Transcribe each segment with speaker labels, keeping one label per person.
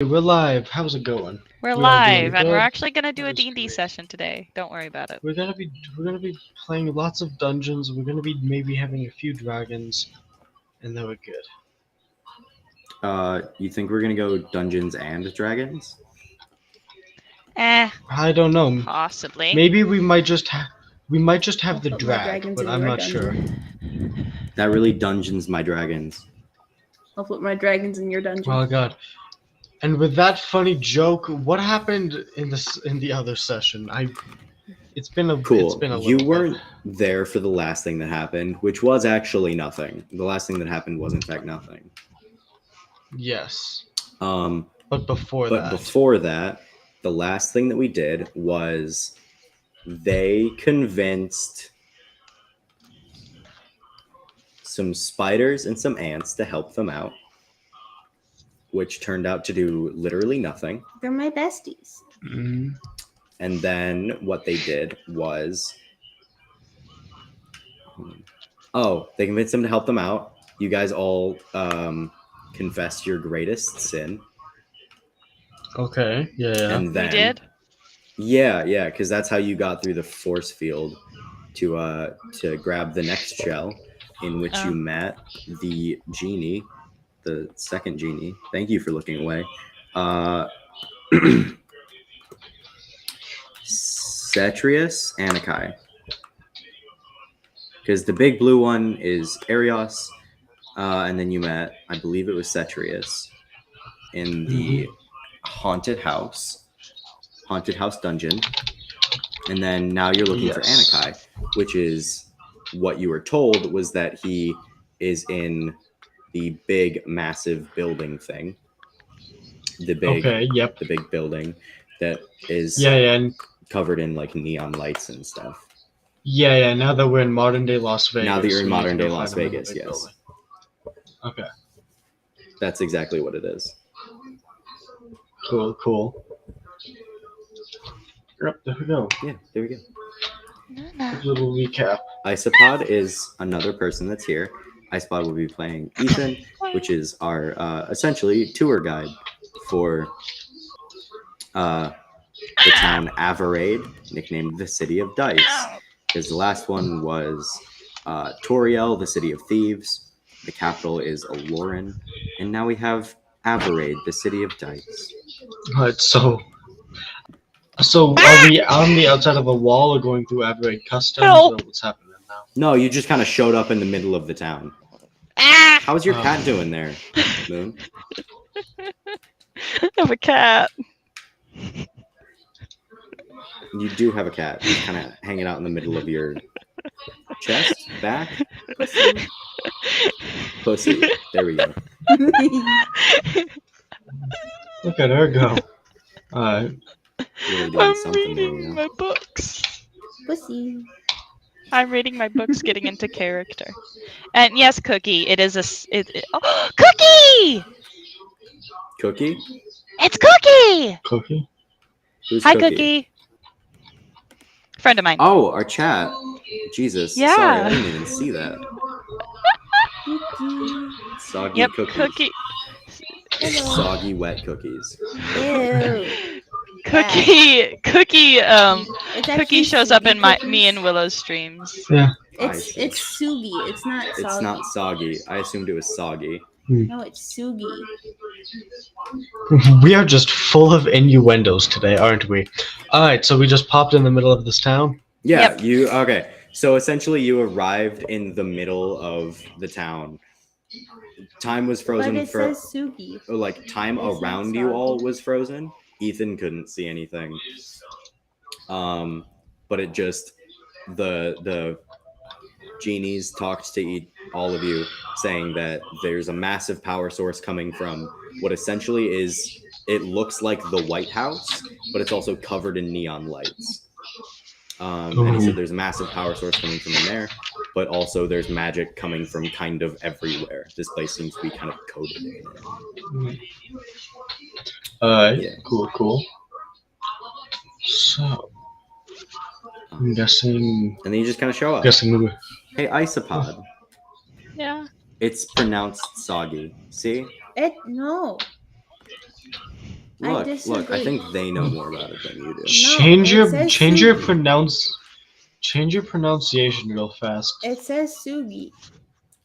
Speaker 1: We're live. How's it going?
Speaker 2: We're
Speaker 1: We all doing
Speaker 2: live, and we're
Speaker 1: good?
Speaker 2: actually gonna do a
Speaker 1: That is
Speaker 2: D&D
Speaker 1: great.
Speaker 2: session today. Don't worry about it.
Speaker 1: We're gonna be playing lots of dungeons. We're gonna be maybe having a few dragons, and then we're good.
Speaker 3: You think we're gonna go Dungeons and Dragons?
Speaker 1: I don't know.
Speaker 2: Possibly.
Speaker 1: Maybe we might just have
Speaker 4: I'll
Speaker 1: the
Speaker 4: put my
Speaker 1: drag,
Speaker 4: dragons
Speaker 1: but
Speaker 4: in
Speaker 1: I'm
Speaker 4: your
Speaker 1: not sure.
Speaker 4: dungeon.
Speaker 3: That really dungeons my dragons.
Speaker 4: I'll put my dragons in your dungeon.
Speaker 1: Oh god. And with that funny joke, what happened in the other session? It's been a
Speaker 3: Cool.
Speaker 1: It's been a
Speaker 3: You
Speaker 1: little
Speaker 3: weren't
Speaker 1: bit.
Speaker 3: there for the last thing that happened, which was actually nothing. The last thing that happened was in fact nothing.
Speaker 1: Yes.
Speaker 3: But
Speaker 1: Before
Speaker 3: that, the last thing that we did was they convinced some spiders and some ants to help them out, which turned out to do literally nothing.
Speaker 4: They're my besties.
Speaker 1: Mm-hmm.
Speaker 3: And then what they did was, they convinced them to help them out. You guys all confessed your greatest sin.
Speaker 1: Okay. Yeah.
Speaker 3: And then,
Speaker 2: we did?
Speaker 3: Yeah, because that's how you got through the force field to grab the next shell, in which you met the genie, the second genie. Thank you for looking away. Cetrius Anakai. Because the big blue one is Arios, and then you met, I believe it was Cetrius, in the haunted house dungeon. And then now you're looking for Anakai, which is what you were told was that he is in the big, massive building thing. The big building that is covered in like neon lights and stuff.
Speaker 1: Yeah. Now that we're in modern day Las Vegas.
Speaker 3: Now that you're in modern day Las Vegas, yes.
Speaker 1: Building. Okay.
Speaker 3: That's exactly what it is.
Speaker 1: Cool. Yep, there we go.
Speaker 3: Yeah, there we go.
Speaker 1: A little recap.
Speaker 3: Isopod is another person that's here. Isopod will be playing Ethan, which is our essentially tour guide for the town Averade, nicknamed the City of Dice. Because the last one was Toriel, the City of Thieves. The capital is Aloran. And now we have Averade, the City of Dice.
Speaker 1: Alright, so are we on the outside of a wall or going through Averade Customs? Or what's happening now?
Speaker 3: No, you just kind of showed up in the middle of the town. How's your cat doing there, Moon?
Speaker 2: I have a cat.
Speaker 3: You do have a cat. He's kind of hanging out in the middle of your chest, back. Pussy. There we go.
Speaker 1: Okay, there we go.
Speaker 3: Really doing
Speaker 2: I'm
Speaker 3: something there,
Speaker 2: reading my books.
Speaker 4: Pussy.
Speaker 2: I'm reading my books, getting into character. And yes, Cookie, it is oh, Cookie!
Speaker 3: Cookie?
Speaker 2: It's Cookie!
Speaker 1: Cookie?
Speaker 3: Who's
Speaker 2: Hi,
Speaker 3: Cookie?
Speaker 2: Cookie. Friend of mine.
Speaker 3: Oh, our chat. Jesus.
Speaker 2: Yeah.
Speaker 3: Sorry, I didn't even see that. Soggy
Speaker 2: Yep,
Speaker 3: cookies.
Speaker 2: Cookie.
Speaker 3: Soggy wet cookies.
Speaker 4: Ew.
Speaker 2: Cookie.
Speaker 4: It's
Speaker 2: Cookie
Speaker 4: actually
Speaker 2: shows up in
Speaker 4: cookies.
Speaker 2: me and Willow's streams.
Speaker 1: Yeah.
Speaker 4: It's Sugi. It's not soggy.
Speaker 3: It's not soggy. I assumed it was soggy.
Speaker 4: No, it's Sugi.
Speaker 1: We are just full of innuendos today, aren't we? Alright, so we just popped in the middle of this town?
Speaker 3: Yeah,
Speaker 2: Yep.
Speaker 3: okay. So essentially you arrived in the middle of the town. Time was frozen
Speaker 4: But it
Speaker 3: for
Speaker 4: says Sugi.
Speaker 3: like time
Speaker 4: It's not
Speaker 3: around you all
Speaker 4: soggy.
Speaker 3: was frozen. Ethan couldn't see anything. But it just the genies talked to all of you, saying that there's a massive power source coming from what essentially is, it looks like the White House, but it's also covered in neon lights. And he said there's a massive power source coming from in there, but also there's magic coming from kind of everywhere. This place seems to be kind of coated in it.
Speaker 1: Alright, cool. So, I'm guessing...
Speaker 3: And then you just kind of show up.
Speaker 1: Guessing
Speaker 3: Hey, Isopod.
Speaker 2: Yeah.
Speaker 3: It's pronounced soggy. See?
Speaker 4: No.
Speaker 3: Look, I
Speaker 4: disagree.
Speaker 3: think they know more about it than you do.
Speaker 1: Change
Speaker 4: it
Speaker 1: your
Speaker 4: says
Speaker 1: change your
Speaker 4: Sugi.
Speaker 1: pronunciation real fast.
Speaker 4: It says Sugi.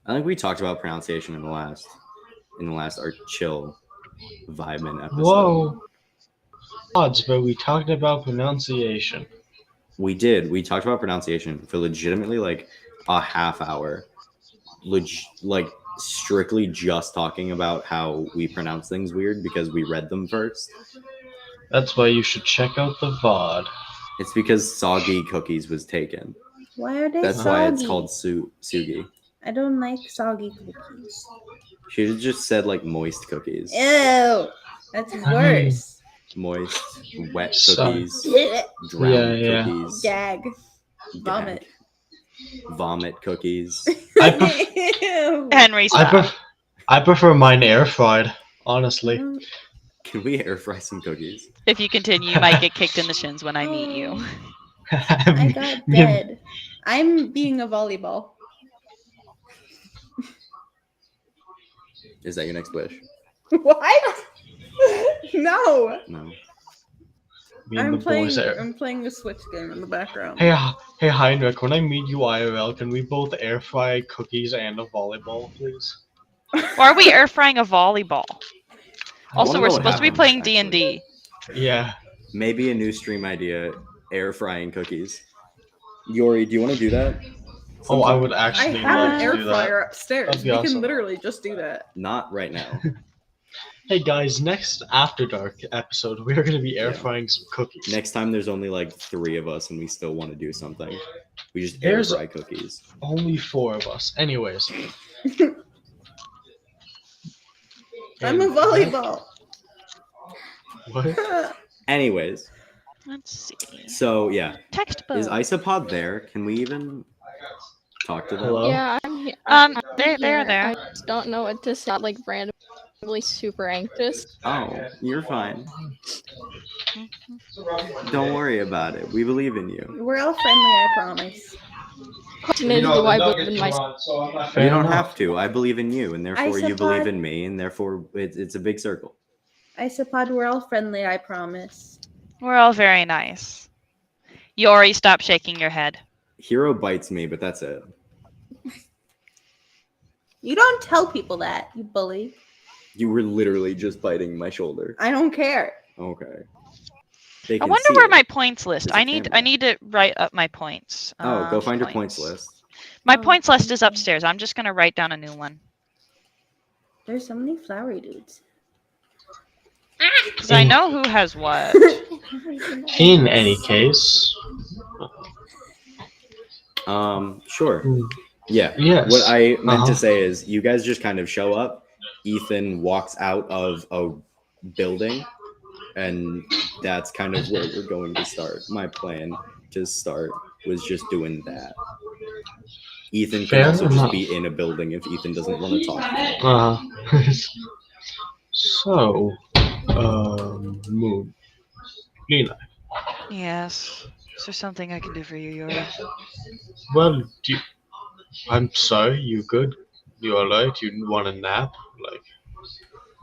Speaker 3: I think we talked about pronunciation in the last our chill Vibeman episode.
Speaker 1: Whoa. Odds, but we talked about pronunciation.
Speaker 3: We did. We talked about pronunciation for legitimately like a half hour. Like strictly just talking about how we pronounce things weird because we read them first.
Speaker 1: That's why you should check out the VOD.
Speaker 3: It's because soggy cookies was taken.
Speaker 4: Why are they
Speaker 3: That's
Speaker 4: soggy?
Speaker 3: why it's called sugi.
Speaker 4: I don't like soggy cookies.
Speaker 3: Should have just said like moist cookies.
Speaker 4: Ew, that's worse.
Speaker 3: Moist, wet
Speaker 1: So-
Speaker 3: cookies, drowned
Speaker 1: Yeah.
Speaker 3: cookies,
Speaker 4: Gag. Vomit.
Speaker 3: gag, vomit cookies.
Speaker 1: I pref-
Speaker 4: Ew.
Speaker 2: Henry, stop.
Speaker 1: I prefer mine air fried, honestly.
Speaker 3: Can we air fry some cookies?
Speaker 2: If you continue, you might get kicked in the shins when I meet you.
Speaker 4: I got dead. I'm being a volleyball.
Speaker 3: Is that your next wish?
Speaker 4: What? No.
Speaker 3: No.
Speaker 1: Me and the boys are.
Speaker 4: I'm playing the Switch game in the background.
Speaker 1: Hey Heinrich, when I meet you IRL, can we both air fry cookies and a volleyball, please?
Speaker 2: Why are we air frying a volleyball?
Speaker 3: I
Speaker 2: Also,
Speaker 3: wanna
Speaker 2: we're
Speaker 3: know what
Speaker 2: supposed to be
Speaker 3: happens,
Speaker 2: playing
Speaker 3: actually.
Speaker 2: D&D.
Speaker 1: Yeah.
Speaker 3: Maybe a new stream idea: air frying cookies. Yori, do you want to do that?
Speaker 1: Oh, I
Speaker 3: sometime?
Speaker 1: would
Speaker 5: I
Speaker 1: actually
Speaker 5: have
Speaker 1: love
Speaker 5: an
Speaker 1: to
Speaker 5: air
Speaker 1: do that.
Speaker 5: fryer upstairs.
Speaker 1: That'd be
Speaker 5: We
Speaker 1: awesome.
Speaker 5: can literally just do that.
Speaker 3: Not right now.
Speaker 1: Hey guys, next After Dark episode, we're gonna be air
Speaker 3: Yeah.
Speaker 1: frying some cookies.
Speaker 3: Next time, there's only like 3 of us, and we still want to do something. We just air
Speaker 1: There's-
Speaker 3: fry cookies.
Speaker 1: Only 4 of us. Anyways.
Speaker 5: I'm a
Speaker 1: And-
Speaker 5: volleyball.
Speaker 1: What?
Speaker 3: Anyways,
Speaker 2: Let's see.
Speaker 3: so yeah,
Speaker 2: Textbook.
Speaker 3: is Isopod there? Can we even talk to them?
Speaker 1: Hello?
Speaker 6: Yeah, I'm here.
Speaker 2: They're
Speaker 6: here.
Speaker 2: there.
Speaker 6: I just don't know what to say. I'm, like randomly super anxious.
Speaker 3: Oh, you're fine. Don't worry about it. We believe in you.
Speaker 4: We're all friendly, I promise.
Speaker 6: Question is, do I believe in myself?
Speaker 1: Fair
Speaker 3: You don't
Speaker 1: enough.
Speaker 3: have to. I believe in you, and therefore you believe
Speaker 4: Isopod.
Speaker 3: in me, and therefore it's a big circle.
Speaker 4: Isopod, we're all friendly, I promise.
Speaker 2: We're all very nice. Yori, stop shaking your head.
Speaker 3: Hero bites me, but that's it.
Speaker 4: You don't tell people that, you bully.
Speaker 3: You were literally just biting my shoulder.
Speaker 4: I don't care.
Speaker 3: Okay. They
Speaker 2: I
Speaker 3: can
Speaker 2: wonder
Speaker 3: see
Speaker 2: where
Speaker 3: it.
Speaker 2: my points list.
Speaker 3: There's a
Speaker 2: I need
Speaker 3: camera.
Speaker 2: to write up my points.
Speaker 3: Oh, go find your points list.
Speaker 2: My
Speaker 4: Oh,
Speaker 2: points list is
Speaker 4: okay.
Speaker 2: upstairs. I'm just gonna write down a new one
Speaker 4: There's so many flowery dudes.
Speaker 2: because I know who has what.
Speaker 1: In any case.
Speaker 3: Sure.
Speaker 1: Mm,
Speaker 3: Yeah.
Speaker 1: Yes.
Speaker 3: What I meant
Speaker 1: Uh-huh.
Speaker 3: to say is you guys just kind of show up. Ethan walks out of a building, and that's kind of where we're going to start. My plan to start was just doing that. Ethan can
Speaker 1: Fair
Speaker 3: also
Speaker 1: enough.
Speaker 3: just be in a building if Ethan doesn't want to talk.
Speaker 1: So, Moon. Lena.
Speaker 2: Yes. Is there something I can do for you, Yori?
Speaker 1: Well, I'm sorry, you good? You alright? You want a nap? Like,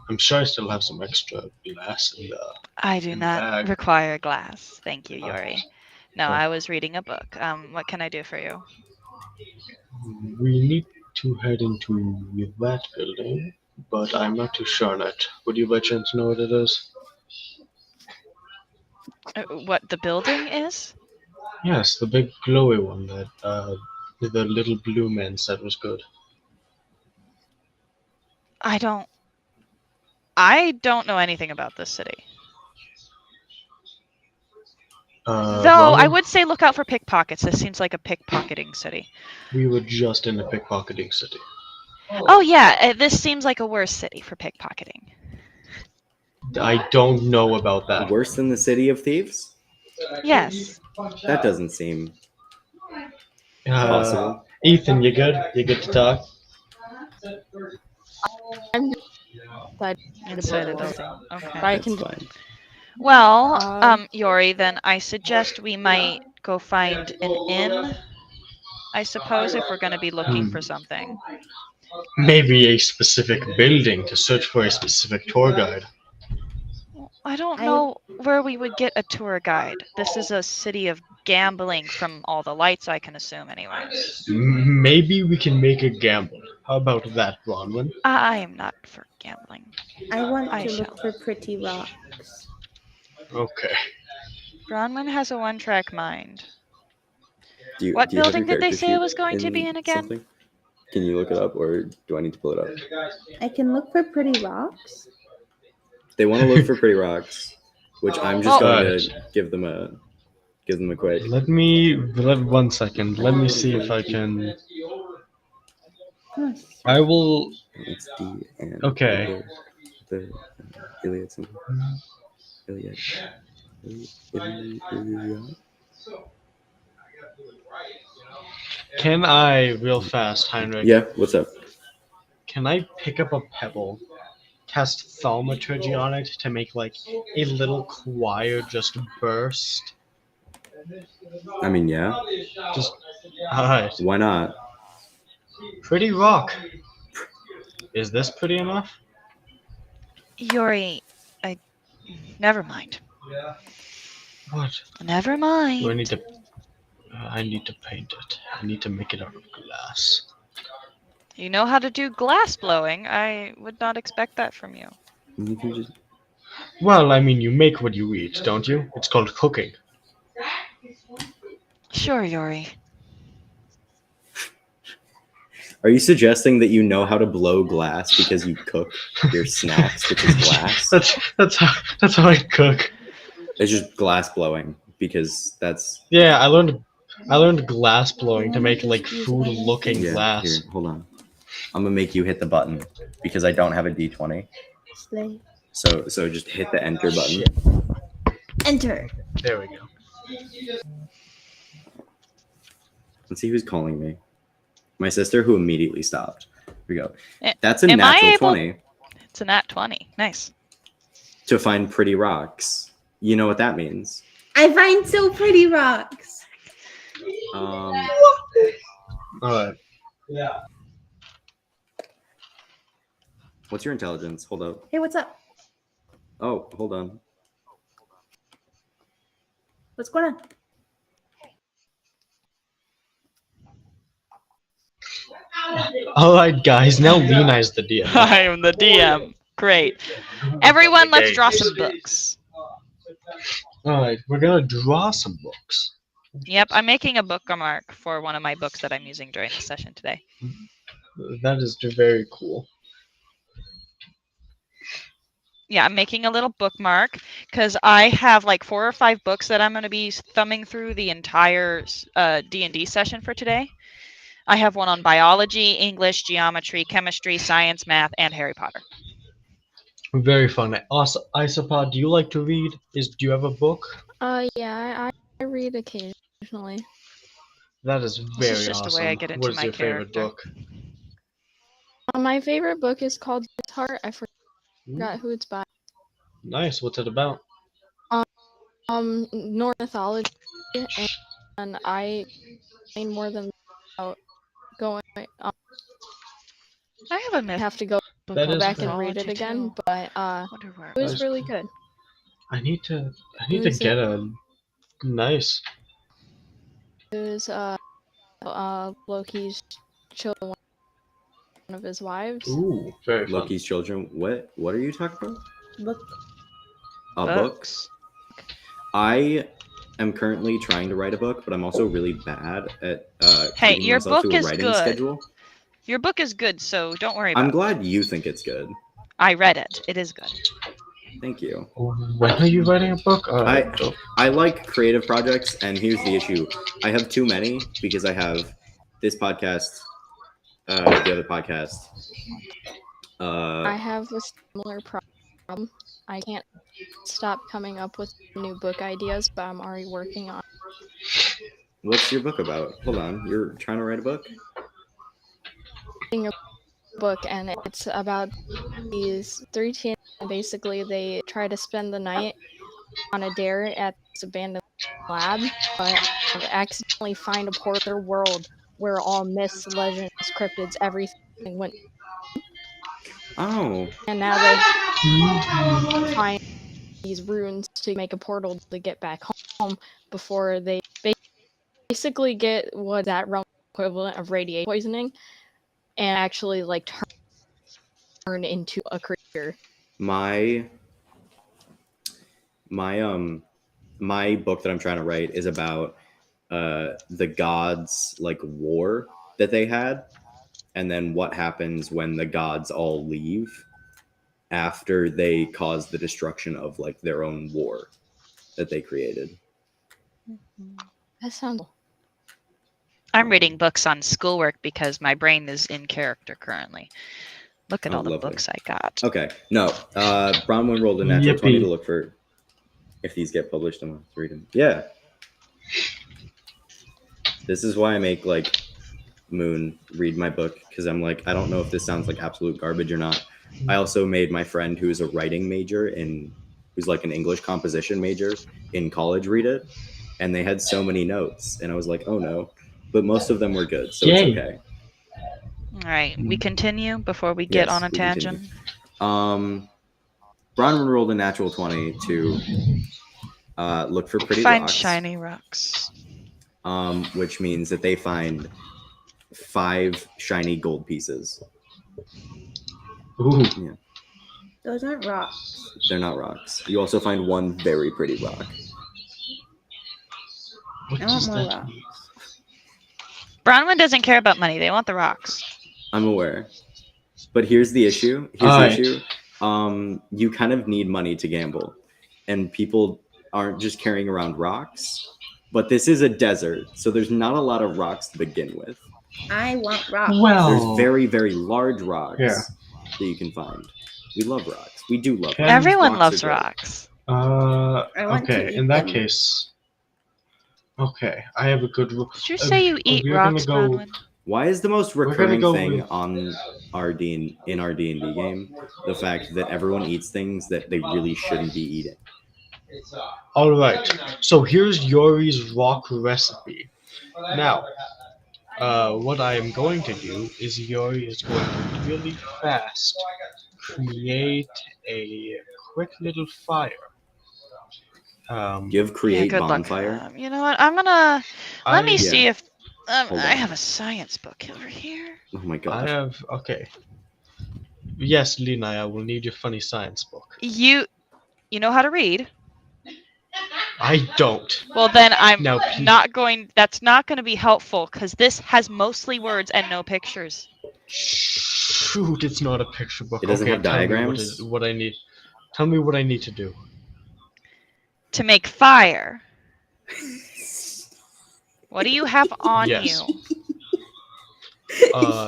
Speaker 1: I'm sure I still have some extra glass in the.
Speaker 2: I do
Speaker 1: In
Speaker 2: not
Speaker 1: bag.
Speaker 2: require glass. Thank you, Yori. No,
Speaker 1: Oh.
Speaker 2: I was reading a book. What can I do for you?
Speaker 1: We need to head into that building, but I'm not too sure on it. Would you by chance know what it is?
Speaker 2: What the building is?
Speaker 1: Yes, the big glowy one that the little blue man said was good.
Speaker 2: I don't know anything about this city. Though I
Speaker 1: Well,
Speaker 2: would say look out for pickpockets. This seems like a pickpocketing city.
Speaker 1: we were just in a pickpocketing city.
Speaker 2: Oh yeah, this seems like a worse city for pickpocketing.
Speaker 1: I don't know about that.
Speaker 3: Worse than the City of Thieves?
Speaker 2: Yes.
Speaker 3: That doesn't seem
Speaker 1: Uh,
Speaker 3: possible.
Speaker 1: Ethan, you good? You good to talk?
Speaker 6: I'm
Speaker 2: Inside a building. Okay.
Speaker 6: I
Speaker 3: That's
Speaker 6: can
Speaker 3: fine.
Speaker 2: Well,
Speaker 6: Um,
Speaker 2: Yori, then I suggest we might go find an inn. I suppose if we're going to be looking for something.
Speaker 1: Maybe a specific building to search for a specific tour guide.
Speaker 2: I don't
Speaker 4: I-
Speaker 2: know where we would get a tour guide. This is a city of gambling from all the lights I can assume anyways.
Speaker 1: Maybe we can make a gamble. How about that, Bronwyn?
Speaker 2: I am not for gambling.
Speaker 4: I want
Speaker 2: I
Speaker 4: to
Speaker 2: shall.
Speaker 4: look for pretty rocks.
Speaker 1: Okay.
Speaker 2: Bronwyn has a one-track mind.
Speaker 3: Do you,
Speaker 2: What
Speaker 3: do you have
Speaker 2: building
Speaker 3: your
Speaker 2: did they
Speaker 3: character
Speaker 2: say it
Speaker 3: sheet
Speaker 2: was going to be in again?
Speaker 3: something? Can you look it up, or do I need to pull it up?
Speaker 4: I can look for pretty rocks.
Speaker 3: They want to look for pretty rocks, which I'm just
Speaker 2: Well-
Speaker 3: going to give them a quick.
Speaker 1: Let 1 second. Let me see if I can.
Speaker 4: Huh.
Speaker 1: I will.
Speaker 3: It's D and
Speaker 1: Okay.
Speaker 3: the Iliad symbol. Iliad. Iliad.
Speaker 1: Can I, real fast, Heinrich?
Speaker 3: Yeah, what's up?
Speaker 1: Can I pick up a pebble, cast thaumaturgy on it to make like a little choir just burst?
Speaker 3: I mean, yeah.
Speaker 1: Just alright.
Speaker 3: Why not?
Speaker 1: Pretty rock. Is this pretty enough?
Speaker 2: Yuri, never mind.
Speaker 1: What?
Speaker 2: Never
Speaker 1: Do I
Speaker 2: mind.
Speaker 1: need to? I need to paint it. I need to make it out of glass.
Speaker 2: You know how to do glass blowing. I would not expect that from you.
Speaker 3: You can just.
Speaker 1: Well, I mean, you make what you eat, don't you? It's called cooking.
Speaker 2: Sure, Yuri.
Speaker 3: Are you suggesting that you know how to blow glass because you cook your snacks, which is glass?
Speaker 1: That's how I cook.
Speaker 3: It's just glass blowing because that's
Speaker 1: Yeah, I learned glass blowing to make like food looking
Speaker 3: yeah.
Speaker 1: glass.
Speaker 3: Here, hold on. I'm gonna make you hit the button because I don't have a D20.
Speaker 4: Slay.
Speaker 3: So just hit the enter button.
Speaker 4: Enter.
Speaker 1: There we go.
Speaker 3: Let's see who's calling me. My sister, who immediately stopped. Here we go.
Speaker 2: Eh,
Speaker 3: That's a
Speaker 2: am I
Speaker 3: natural
Speaker 2: able-
Speaker 3: 20
Speaker 2: It's a nat 20. Nice.
Speaker 3: to find pretty rocks. You know what that means?
Speaker 4: I find so pretty rocks.
Speaker 1: Alright.
Speaker 3: What's your intelligence? Hold up.
Speaker 4: Hey, what's up?
Speaker 3: Oh, hold on.
Speaker 4: What's going on?
Speaker 1: Alright, guys, now Lena is the DM.
Speaker 2: I am the DM. Great. Everyone, let's draw some books.
Speaker 1: Alright, we're gonna draw some books.
Speaker 2: Yep, I'm making a bookmark for one of my books that I'm using during the session today.
Speaker 1: That is very cool.
Speaker 2: Yeah, I'm making a little bookmark because I have like 4 or 5 books that I'm going to be thumbing through the entire D&D session for today. I have one on biology, English, geometry, chemistry, science, math, and Harry Potter.
Speaker 1: Very fun. Also, Isopod, do you like to read? Do you have a book?
Speaker 6: Yeah, I read occasionally.
Speaker 1: That is very
Speaker 2: This is just the
Speaker 1: awesome.
Speaker 2: way I get into
Speaker 1: What is
Speaker 2: my
Speaker 1: your favorite
Speaker 2: character.
Speaker 1: book?
Speaker 6: My favorite book is called This Heart. I forgot who it's by.
Speaker 1: Nice. What's it about?
Speaker 6: Norse mythology, and I ain't more than about going.
Speaker 2: I have a
Speaker 6: I
Speaker 2: myth
Speaker 6: have to go
Speaker 2: book
Speaker 1: That
Speaker 2: on
Speaker 1: is
Speaker 6: back and read
Speaker 2: mythology
Speaker 6: it again,
Speaker 2: too.
Speaker 6: but
Speaker 2: Wonder where
Speaker 6: it
Speaker 2: it
Speaker 6: was
Speaker 1: That's
Speaker 6: really
Speaker 1: cool.
Speaker 6: good.
Speaker 1: I need to
Speaker 6: Is it-
Speaker 1: get a nice.
Speaker 6: It was Loki's children, one of his wives.
Speaker 1: Ooh, very fun.
Speaker 3: Loki's children. What are you talking about?
Speaker 4: Look.
Speaker 3: A book?
Speaker 2: Books.
Speaker 3: I am currently trying to write a book, but I'm also really bad at
Speaker 2: Hey,
Speaker 3: keeping
Speaker 2: your
Speaker 3: myself
Speaker 2: book
Speaker 3: to a
Speaker 2: is
Speaker 3: writing
Speaker 2: good.
Speaker 3: schedule.
Speaker 2: Your book is good, so don't worry about
Speaker 3: I'm
Speaker 2: it.
Speaker 3: glad you think it's good.
Speaker 2: I read it. It is good.
Speaker 3: Thank you.
Speaker 1: When are you writing a book?
Speaker 3: I like creative projects, and here's the issue: I have too many because I have this podcast, the other podcast.
Speaker 6: I have a similar problem. I can't stop coming up with new book ideas, but I'm already working on
Speaker 3: What's your book about? Hold on, you're trying to write a book?
Speaker 6: a book, and it's about these 3 teens. Basically, they try to spend the night on a dare at this abandoned lab, but accidentally find a portal world where all myths, legends, cryptids, everything went.
Speaker 3: Oh,
Speaker 6: And now they find these runes to make a portal to get back home before they basically get what that realm equivalent of radiation poisoning and actually like turn into a creature.
Speaker 3: My book that I'm trying to write is about the gods like war that they had, and then what happens when the gods all leave after they cause the destruction of like their own war that they created.
Speaker 6: That sounds.
Speaker 2: I'm reading books on schoolwork because my brain is in character currently. Look at
Speaker 3: Oh,
Speaker 2: all the
Speaker 3: lovely.
Speaker 2: books I got.
Speaker 3: Okay, no, Bronwyn rolled a natural 20
Speaker 1: Yippee.
Speaker 3: to look for if these get published. I'm gonna read them. Yeah, this is why I make like Moon read my book, because I'm like, I don't know if this sounds like absolute garbage or not. I also made my friend who's a writing major who's like an English composition major in college read it, and they had so many notes, and I was like, oh no, but most of them were good, so
Speaker 1: Yay.
Speaker 3: it's okay.
Speaker 2: All right, we continue before we get
Speaker 3: Yes,
Speaker 2: on a
Speaker 3: we
Speaker 2: tangent.
Speaker 3: continue. Bronwyn rolled a natural 20 to look for pretty
Speaker 2: Find
Speaker 3: rocks,
Speaker 2: shiny rocks.
Speaker 3: which means that they find 5 shiny gold pieces.
Speaker 1: Ooh.
Speaker 3: Yeah,
Speaker 4: Those aren't rocks.
Speaker 3: they're not rocks. You also find 1 very pretty rock.
Speaker 1: What
Speaker 4: I
Speaker 1: does
Speaker 4: want more
Speaker 1: that
Speaker 4: rocks.
Speaker 1: mean?
Speaker 2: Bronwyn doesn't care about money. They want the rocks.
Speaker 3: I'm aware, but here's the issue. You kind of need money to gamble, and people aren't just carrying around rocks. But this is a desert, so there's not a lot of rocks to begin with.
Speaker 4: I want rocks.
Speaker 1: Well,
Speaker 3: There's very, very large rocks
Speaker 1: Yeah.
Speaker 3: that you can find. We love rocks. We do love
Speaker 1: Can-
Speaker 3: rocks.
Speaker 2: Everyone
Speaker 3: Rocks
Speaker 2: loves
Speaker 3: are great.
Speaker 2: rocks.
Speaker 4: I want to
Speaker 1: okay,
Speaker 4: eat
Speaker 1: in that
Speaker 4: them.
Speaker 1: case. Okay, I have a good rule.
Speaker 2: Did you say you eat
Speaker 1: we're gonna
Speaker 2: rocks,
Speaker 1: go-
Speaker 2: Bronwyn?
Speaker 3: Why is the most
Speaker 1: gonna
Speaker 3: recurring
Speaker 1: go
Speaker 3: thing
Speaker 1: with-
Speaker 3: on our D&D game the fact that everyone eats things that they really shouldn't be eating?
Speaker 1: All right, so here's Yori's rock recipe. Now, what I am going to do is Yori is going to really fast create a quick little fire.
Speaker 3: Give create
Speaker 2: good luck.
Speaker 3: bonfire.
Speaker 2: You know what? I'm gonna let me
Speaker 1: I-
Speaker 2: see if
Speaker 3: Hold
Speaker 2: I
Speaker 3: on.
Speaker 2: have a science book over here.
Speaker 3: Oh my
Speaker 1: I
Speaker 3: god.
Speaker 1: have okay. Yes, Lena, I will need your funny science book.
Speaker 2: You know how to read?
Speaker 1: I don't.
Speaker 2: Well, then I'm
Speaker 1: Now, please-
Speaker 2: not going. That's not going to be helpful because this has mostly words and no pictures.
Speaker 1: Shoot, it's not a picture book.
Speaker 3: It doesn't have
Speaker 1: tell me
Speaker 3: diagrams?
Speaker 1: what I need. Tell me what I need to do.
Speaker 2: To make fire. What do you have on
Speaker 1: Yes.
Speaker 2: you?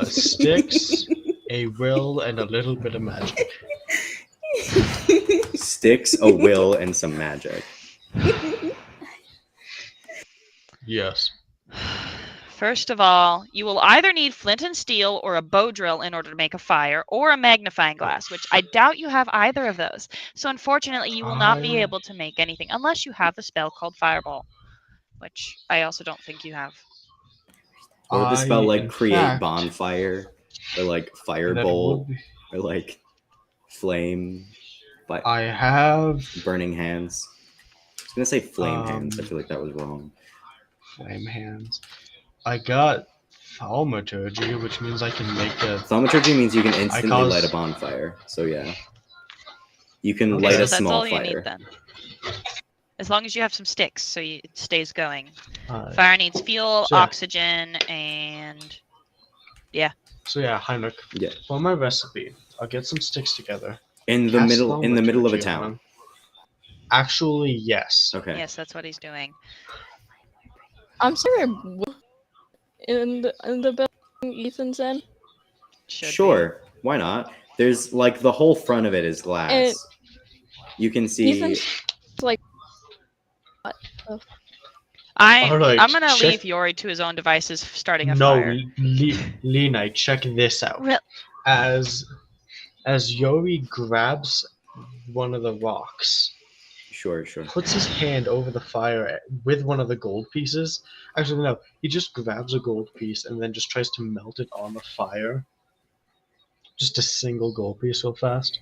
Speaker 1: Sticks, a will, and a little bit of magic.
Speaker 3: Sticks, a will, and some magic.
Speaker 1: Yes.
Speaker 2: First of all, you will either need flint and steel or a bow drill in order to make a fire, or a magnifying glass, which I doubt you have either of those. So unfortunately, you will not be
Speaker 1: I-
Speaker 2: able to make anything unless you have the spell called Fireball, which I also don't think you have.
Speaker 3: Or the spell
Speaker 1: in
Speaker 3: like create
Speaker 1: fact,
Speaker 3: bonfire, or like
Speaker 1: that
Speaker 3: firebolt,
Speaker 1: would be-
Speaker 3: or like flame,
Speaker 1: I have
Speaker 3: burning hands. I was gonna say flame hands. I
Speaker 1: Um,
Speaker 3: feel like that was wrong.
Speaker 1: flame hands. I got thaumaturgy, which means I can make a.
Speaker 3: Thaumaturgy means you can instantly
Speaker 1: cause-
Speaker 3: light a bonfire. So yeah, you can
Speaker 1: Okay,
Speaker 3: light
Speaker 2: so
Speaker 3: a
Speaker 2: that's
Speaker 3: small
Speaker 2: all you
Speaker 3: fire.
Speaker 2: need then. As long as you have some sticks, so it stays going.
Speaker 1: Alright.
Speaker 2: Fire needs fuel,
Speaker 1: So, yeah.
Speaker 2: oxygen, and
Speaker 1: So yeah, Heinrich.
Speaker 3: Yeah.
Speaker 1: For my recipe, I'll get some sticks together.
Speaker 3: In the
Speaker 1: cast
Speaker 3: middle of a
Speaker 1: thaumaturgy on
Speaker 3: town.
Speaker 1: them. Actually, yes.
Speaker 3: Okay.
Speaker 2: yes, that's what he's doing.
Speaker 6: I'm sorry. In the building Ethan's in.
Speaker 2: Should be.
Speaker 3: Sure. Why not? There's like the whole front of it is glass. You can see.
Speaker 6: Ethan's like.
Speaker 1: Alright,
Speaker 2: I'm gonna
Speaker 1: check-
Speaker 2: leave Yori to his own devices, starting a
Speaker 1: No,
Speaker 2: fire.
Speaker 1: Lena, check this out.
Speaker 2: Real-
Speaker 1: As Yori grabs one of the rocks,
Speaker 3: Sure.
Speaker 1: puts his hand over the fire with one of the gold pieces. Actually, no, he just grabs a gold piece and then just tries to melt it on the fire. Just a single gold piece real fast.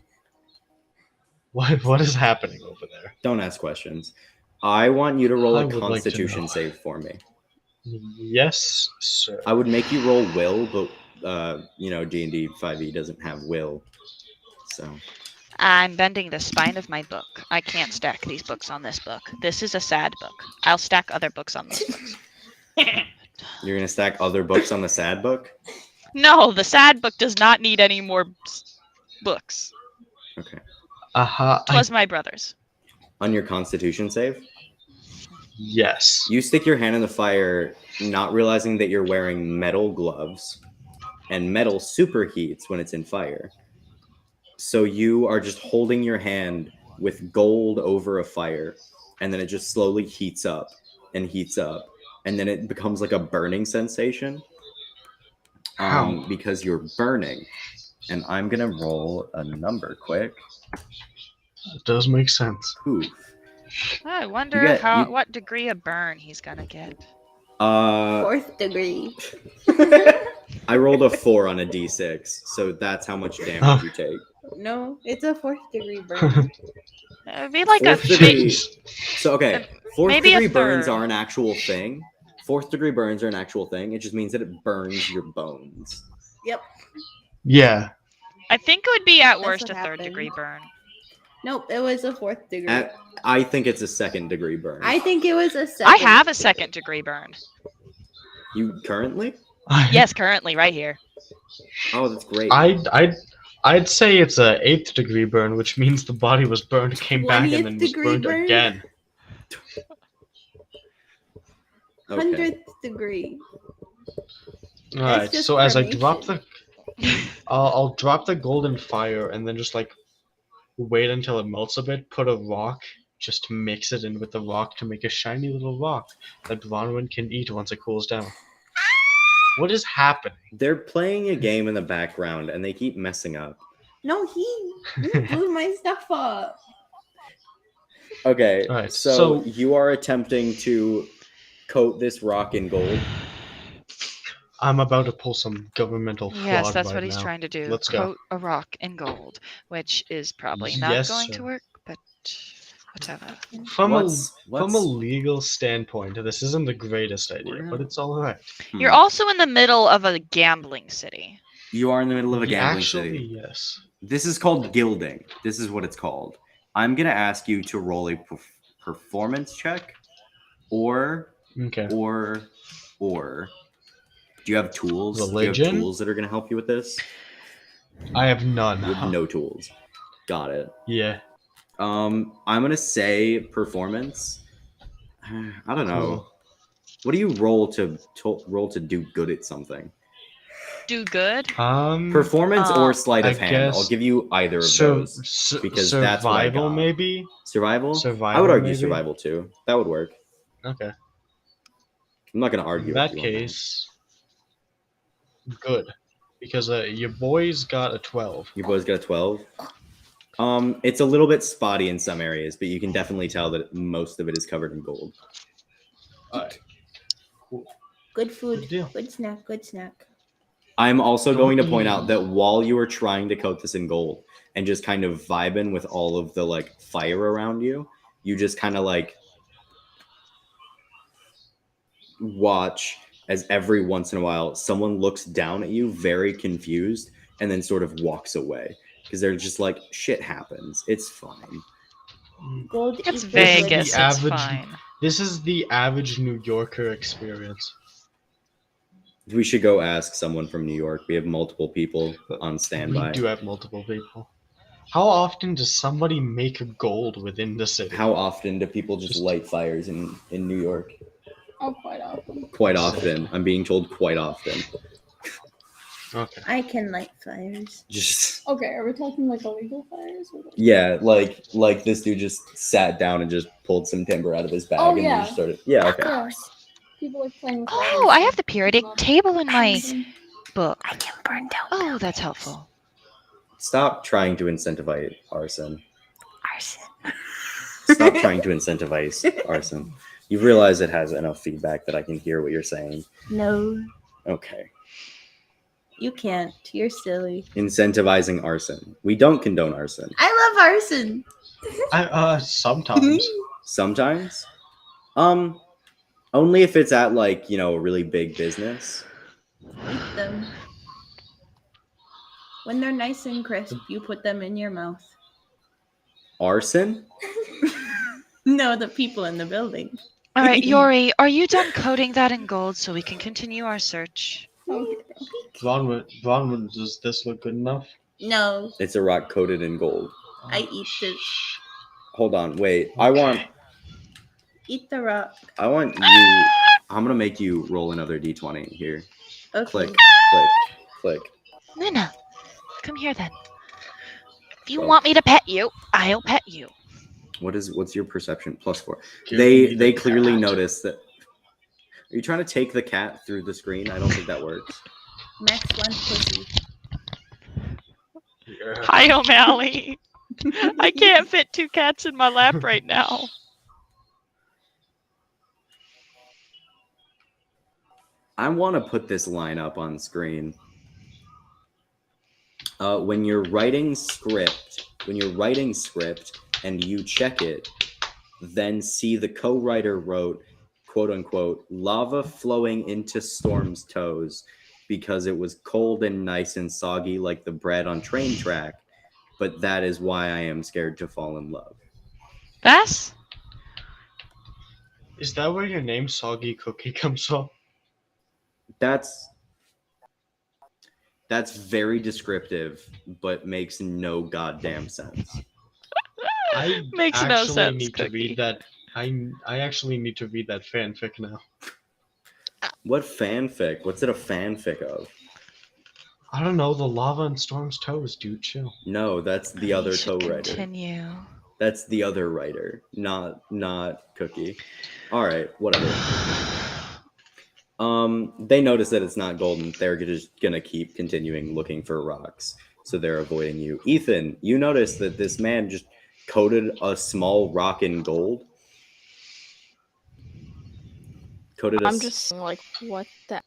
Speaker 1: What is happening over there?
Speaker 3: Don't ask questions. I want you to roll
Speaker 1: I
Speaker 3: a
Speaker 1: would like to
Speaker 3: Constitution
Speaker 1: know.
Speaker 3: save for me.
Speaker 1: Yes, sir.
Speaker 3: I would make you roll will, but D&D 5e doesn't have will. So
Speaker 2: I'm bending the spine of my book. I can't stack these books on this book. This is a sad book. I'll stack other books on those books.
Speaker 3: you're gonna stack other books on the sad book?
Speaker 2: No, the sad book does not need any more books.
Speaker 3: Okay.
Speaker 2: Twas my brother's.
Speaker 3: On your Constitution save,
Speaker 1: Yes.
Speaker 3: you stick your hand in the fire, not realizing that you're wearing metal gloves, and metal superheats when it's in fire. So you are just holding your hand with gold over a fire, and then it just slowly heats up, and then it becomes like a burning sensation.
Speaker 1: How?
Speaker 3: Because you're burning. And I'm gonna roll a number quick.
Speaker 1: It does make sense.
Speaker 3: Ooh.
Speaker 2: I wonder
Speaker 3: You-
Speaker 2: what degree of burn he's gonna get.
Speaker 4: 4th degree.
Speaker 3: I rolled a 4 on a d6, so that's how much damage you take.
Speaker 4: No, it's a 4th degree burn.
Speaker 2: It'd be like a
Speaker 3: Fourth degree.
Speaker 2: big,
Speaker 3: So okay, fourth
Speaker 2: Maybe a
Speaker 3: degree burns
Speaker 2: third.
Speaker 3: are an actual thing. 4th degree burns are an actual thing. It just means that it burns your bones.
Speaker 4: Yep.
Speaker 1: Yeah.
Speaker 2: I think it would be at
Speaker 4: That's
Speaker 2: worst
Speaker 4: what
Speaker 2: a third degree
Speaker 4: happened.
Speaker 2: burn.
Speaker 4: Nope, it was a 4th degree.
Speaker 3: I think it's a 2nd degree burn.
Speaker 4: I think it was a 2nd.
Speaker 2: I have a second degree burn.
Speaker 3: You currently?
Speaker 2: Yes, currently, right here.
Speaker 3: Oh, that's great.
Speaker 1: I'd say it's a 8th degree burn, which means the body was burned, came back, and
Speaker 4: 20th
Speaker 1: then was
Speaker 4: degree
Speaker 1: burned
Speaker 4: burn?
Speaker 1: again.
Speaker 3: Okay.
Speaker 4: 100th degree.
Speaker 1: All right.
Speaker 4: just
Speaker 1: So as I drop
Speaker 4: cremation.
Speaker 1: I'll drop the golden fire, and then just like wait until it melts a bit. Put a rock, just mix it in with the rock to make a shiny little rock that Bronwyn can eat once it cools down. What is happening?
Speaker 3: They're playing a game in the background and they keep messing up.
Speaker 4: No, he blew my stuff up.
Speaker 3: Okay,
Speaker 1: Alright,
Speaker 3: so
Speaker 1: so-
Speaker 3: you are attempting to coat this rock in gold.
Speaker 1: I'm about to pull some governmental fraud
Speaker 2: Yes, that's
Speaker 1: right
Speaker 2: what he's
Speaker 1: now.
Speaker 2: trying to do.
Speaker 1: Let's go.
Speaker 2: Coat a rock in gold, which is probably not
Speaker 1: Yes,
Speaker 2: going
Speaker 1: sir.
Speaker 2: to work, but whatever.
Speaker 1: From a
Speaker 3: What's-
Speaker 1: legal standpoint, this isn't the greatest idea, but it's all right.
Speaker 2: You're also in the middle of a gambling city.
Speaker 3: You are in the middle of a gambling
Speaker 1: Actually,
Speaker 3: city.
Speaker 1: yes.
Speaker 3: This is called gilding. This is what it's called. I'm gonna ask you to roll a performance check, or
Speaker 1: Okay.
Speaker 3: do you have tools? Do you have
Speaker 1: Religion?
Speaker 3: tools that are gonna help you with this?
Speaker 1: I have none.
Speaker 3: You have no tools. Got it.
Speaker 1: Yeah.
Speaker 3: I'm gonna say performance. I don't know.
Speaker 1: Cool.
Speaker 3: What do you roll to do good at something?
Speaker 2: Do good.
Speaker 3: Performance or sleight of
Speaker 1: I
Speaker 3: hand.
Speaker 1: guess
Speaker 3: I'll give you either of those. because that's what I
Speaker 1: survival
Speaker 3: got.
Speaker 1: maybe.
Speaker 3: Survival. I
Speaker 1: Survival,
Speaker 3: would argue
Speaker 1: maybe?
Speaker 3: survival too. That would work.
Speaker 1: Okay.
Speaker 3: I'm not gonna argue.
Speaker 1: In that
Speaker 3: with you on
Speaker 1: case, good, because your boy's got a 12.
Speaker 3: Your boy's got a 12. It's a little bit spotty in some areas, but you can definitely tell that most of it is covered in gold.
Speaker 1: Alright.
Speaker 4: Good food.
Speaker 1: Good deal.
Speaker 4: Good snack. Good snack.
Speaker 3: I'm also
Speaker 1: Don't
Speaker 3: going to point
Speaker 1: eat.
Speaker 3: out that while you are trying to coat this in gold and just kind of vibing with all of the like fire around you, you just kind of like watch as every once in a while someone looks down at you very confused and then sort of walks away because they're just like, shit happens. It's fine.
Speaker 4: Gold.
Speaker 2: It's
Speaker 4: equals
Speaker 2: Vegas.
Speaker 1: the
Speaker 2: It's
Speaker 1: average-
Speaker 2: fine.
Speaker 1: This is the average New Yorker experience.
Speaker 3: We should go ask someone from New York. We have multiple people on standby.
Speaker 1: We do have multiple people. How often does somebody make gold within the city?
Speaker 3: How often do people just light fires in New York?
Speaker 6: Oh, quite often.
Speaker 3: Quite often. I'm being told quite often.
Speaker 1: Okay.
Speaker 4: I can light fires.
Speaker 3: Just
Speaker 6: Okay, are we talking like illegal fires? Or like...
Speaker 3: yeah, like this dude just sat down and just pulled some timber out of his bag
Speaker 6: Oh,
Speaker 3: and
Speaker 6: yeah.
Speaker 3: just started. Yeah, okay.
Speaker 6: Yeah. People like playing with
Speaker 2: Oh,
Speaker 6: fires.
Speaker 2: I have the periodic table in my book.
Speaker 4: I can burn down.
Speaker 2: Oh, that's helpful.
Speaker 3: Stop trying to incentivize arson.
Speaker 4: Arson.
Speaker 3: Stop trying to incentivize arson. You realize it has enough feedback that I can hear what you're saying.
Speaker 4: No,
Speaker 3: Okay.
Speaker 4: you can't. You're silly.
Speaker 3: Incentivizing arson. We don't condone arson.
Speaker 4: I love arson.
Speaker 1: Sometimes.
Speaker 3: Sometimes. Only if it's at like, a really big business.
Speaker 4: Eat them. When they're nice and crisp, you put them in your mouth.
Speaker 3: Arson?
Speaker 4: No, the people in the building.
Speaker 2: All right, Yori, are you done coating that in gold so we can continue our search?
Speaker 1: Bronwyn, does this look good enough?
Speaker 4: No,
Speaker 3: It's a rock coated in gold.
Speaker 4: I eat it.
Speaker 3: Hold on, wait. I want
Speaker 4: Eat the rock.
Speaker 3: you. I'm gonna make you roll another d20 here.
Speaker 4: Okay.
Speaker 3: Click.
Speaker 2: Luna, come here then. If you
Speaker 3: Oh.
Speaker 2: want me to pet you, I'll pet you.
Speaker 3: What's your perception? +4.
Speaker 1: Give me
Speaker 3: They
Speaker 1: the
Speaker 3: clearly
Speaker 1: cat.
Speaker 3: notice that. Are you trying to take the cat through the screen? I don't think that works.
Speaker 4: Max wants pussy.
Speaker 1: Yeah.
Speaker 2: Hi, O'Malley. I can't fit 2 cats in my lap right now.
Speaker 3: I want to put this line up on screen. When you're writing script and you check it, then see the co-writer wrote, quote unquote, lava flowing into Storm's toes because it was cold and nice and soggy like the bread on train track, but that is why I am scared to fall in love.
Speaker 2: Bess?
Speaker 1: Is that where your name Soggy Cookie comes from?
Speaker 3: That's very descriptive, but makes no goddamn sense.
Speaker 1: I
Speaker 2: Makes no
Speaker 1: actually
Speaker 2: sense,
Speaker 1: need to
Speaker 2: Cookie.
Speaker 1: read that. I actually need to read that fanfic now.
Speaker 3: What fanfic? What's it a fanfic of?
Speaker 1: I don't know, the lava and Storm's toes, dude. Chill.
Speaker 3: No, that's the other
Speaker 2: We should
Speaker 3: co-writer.
Speaker 2: Continue.
Speaker 3: That's the other writer, not Cookie. All right, whatever. They notice that it's not golden. They're just gonna keep continuing looking for rocks, so they're avoiding you. Ethan, you notice that this man just coated a small rock in gold.
Speaker 6: I'm just like, what the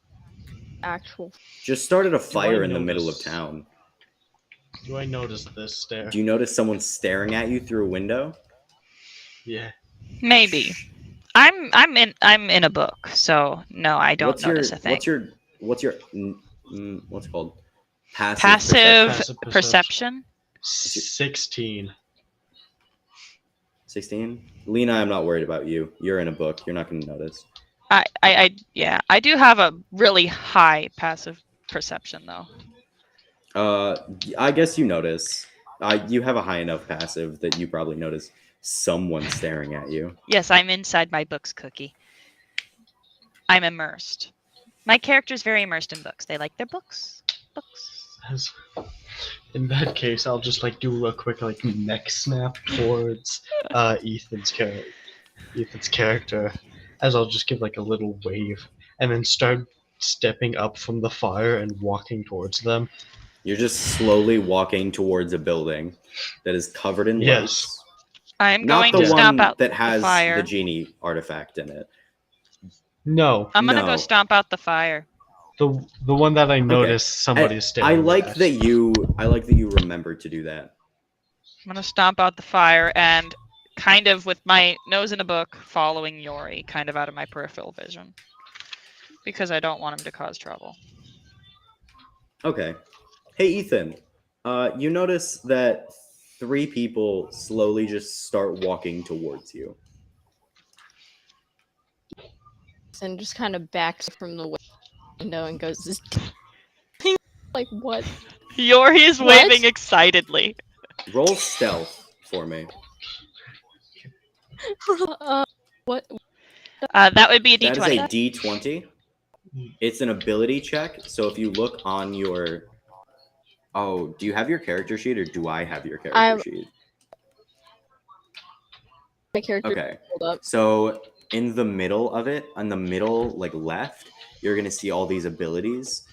Speaker 6: actual?
Speaker 3: just started a fire in the
Speaker 1: know
Speaker 3: middle of
Speaker 1: this?
Speaker 3: town.
Speaker 1: Do I notice this stare?
Speaker 3: Do you notice someone staring at you through a window?
Speaker 1: Yeah.
Speaker 2: Maybe. I'm in a book, so no, I don't notice a thing.
Speaker 3: What's your what's it called?
Speaker 2: Passive
Speaker 1: Passive
Speaker 2: perception.
Speaker 1: 16.
Speaker 3: 16? Lena, I'm not worried about you. You're in a book. You're not going to notice.
Speaker 2: I do have a really high passive perception though.
Speaker 3: I guess you notice. You have a high enough passive that you probably notice someone staring at you.
Speaker 2: Yes, I'm inside my books, Cookie. I'm immersed. My character's very immersed in books. They like their books.
Speaker 1: In that case, I'll just like do a quick like neck snap towards Ethan's character, as I'll just give like a little wave and then start stepping up from the fire and walking towards them.
Speaker 3: You're just slowly walking towards a building that is covered in
Speaker 1: Yes.
Speaker 3: lights.
Speaker 2: I'm
Speaker 3: Not
Speaker 2: going
Speaker 3: the
Speaker 2: to
Speaker 3: one
Speaker 2: stomp out
Speaker 3: that
Speaker 2: the
Speaker 3: has
Speaker 2: fire.
Speaker 3: the genie artifact in it.
Speaker 1: No,
Speaker 2: I'm gonna
Speaker 3: No.
Speaker 2: go stomp out the fire.
Speaker 1: the one that I noticed somebody's staring.
Speaker 3: I like
Speaker 1: at.
Speaker 3: that you remembered to do that.
Speaker 2: I'm gonna stomp out the fire and kind of with my nose in a book following Yori kind of out of my peripheral vision. Because I don't want him to cause trouble.
Speaker 3: Okay. Hey Ethan, you notice that 3 people slowly just start walking towards you.
Speaker 6: And just kind of backs from the window and goes, "This like what?"
Speaker 2: Yori is
Speaker 6: What?
Speaker 2: waving excitedly.
Speaker 3: Roll stealth for me.
Speaker 6: What?
Speaker 2: That would be a
Speaker 3: That is
Speaker 2: D20.
Speaker 3: a D20. It's an ability check. So if you look on your... Oh, do you have your character sheet or do I have your character sheet?
Speaker 6: My character
Speaker 3: Okay.
Speaker 6: pulled up.
Speaker 3: So in the middle of it, on the middle, like left, you're going to see all these abilities.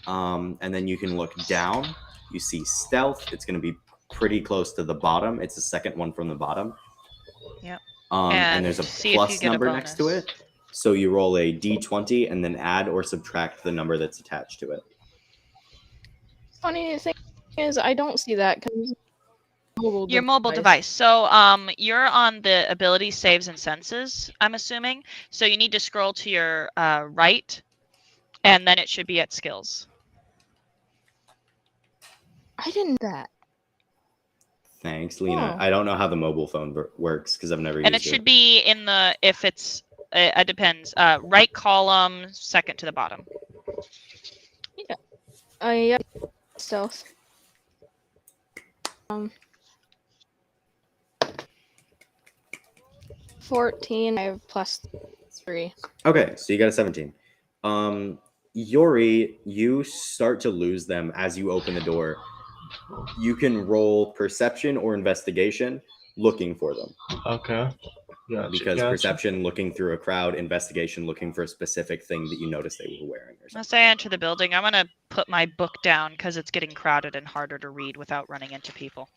Speaker 3: And then you can look down. You see stealth. It's going to be pretty close to the bottom. It's the second one from the bottom.
Speaker 2: Yep.
Speaker 3: And there's a
Speaker 2: see if you
Speaker 3: plus
Speaker 2: get a
Speaker 3: number next to
Speaker 2: bonus.
Speaker 3: it. So you roll a d20 and then add or subtract the number that's attached to it.
Speaker 6: Funny thing is, I don't see that because
Speaker 2: Your mobile device. So you're on the ability saves and senses, I'm assuming. So you need to scroll to your right, and then it should be at skills.
Speaker 6: I didn't do that.
Speaker 3: Thanks, Lena.
Speaker 6: Oh.
Speaker 3: I don't know how the mobile phone works because I've never
Speaker 2: And it
Speaker 3: used
Speaker 2: should be in the, if it's, it depends, right column, second to the bottom.
Speaker 6: Yeah. Stealth. 14. I have +3.
Speaker 3: Okay, so you got a 17. Yori, you start to lose them as you open the door. You can roll perception or investigation looking for them.
Speaker 1: Okay. Gotcha,
Speaker 3: Because
Speaker 1: gotcha.
Speaker 3: perception looking through a crowd, investigation looking for a specific thing that you noticed they were wearing or something.
Speaker 2: As I enter the building, I'm gonna put my book down because it's getting crowded and harder to read without running into people.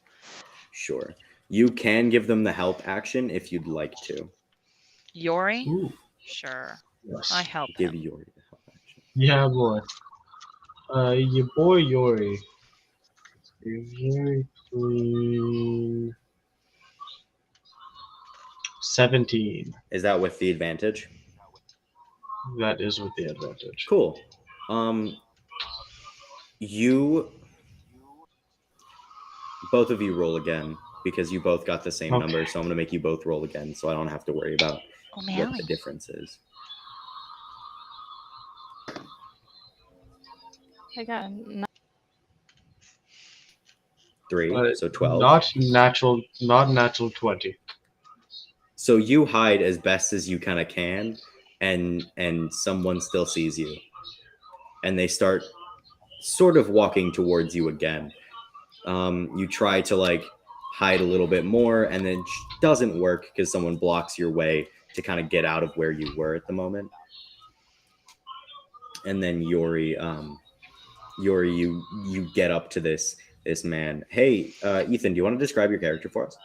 Speaker 3: Sure. You can give them the help action if you'd like to.
Speaker 2: Yori?
Speaker 1: Ooh,
Speaker 2: Sure.
Speaker 1: yes.
Speaker 2: I help
Speaker 3: Give
Speaker 2: him.
Speaker 3: Yori the help action.
Speaker 1: Yeah, boy. Your boy Yori. Yori, 17.
Speaker 3: Is that with the advantage?
Speaker 1: That is with the advantage.
Speaker 3: Cool. You both of you roll again because you both got the same
Speaker 1: Okay.
Speaker 3: number, so I'm gonna make you both roll again so I don't have to worry about
Speaker 2: Oh,
Speaker 3: what the difference is.
Speaker 6: I got
Speaker 3: 3, so 12.
Speaker 1: Not natural 20.
Speaker 3: So you hide as best as you kind of can, and someone still sees you, and they start sort of walking towards you again. You try to like hide a little bit more, and it doesn't work because someone blocks your way to kind of get out of where you were at the moment. And then Yori, you get up to this man. Hey, Ethan, do you want to describe your character for us?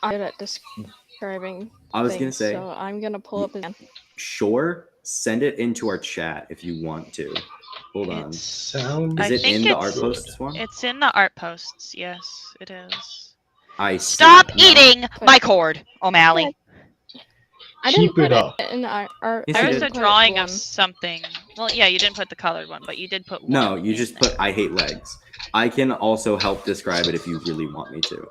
Speaker 6: I'm good at describing.
Speaker 3: I was gonna
Speaker 6: things,
Speaker 3: say,
Speaker 6: So I'm gonna pull up again.
Speaker 3: sure, send it into our chat if you want to. Hold on.
Speaker 2: It's,
Speaker 1: Sounds
Speaker 2: I
Speaker 3: Is it
Speaker 2: think
Speaker 3: in the
Speaker 2: it's-
Speaker 3: art posts one?
Speaker 2: it's in the art posts. Yes, it is.
Speaker 3: I see.
Speaker 2: Stop
Speaker 3: No.
Speaker 2: eating my cord, O'Malley.
Speaker 6: I didn't
Speaker 1: Keep
Speaker 6: put
Speaker 1: it up.
Speaker 6: in our.
Speaker 3: Yes,
Speaker 2: There
Speaker 3: you
Speaker 2: was
Speaker 3: did.
Speaker 2: a drawing of something. Well, yeah, you didn't put the colored one, but you did put one.
Speaker 3: No, you
Speaker 2: in
Speaker 3: just
Speaker 2: there.
Speaker 3: put I hate legs. I can also help describe it if you really want me to.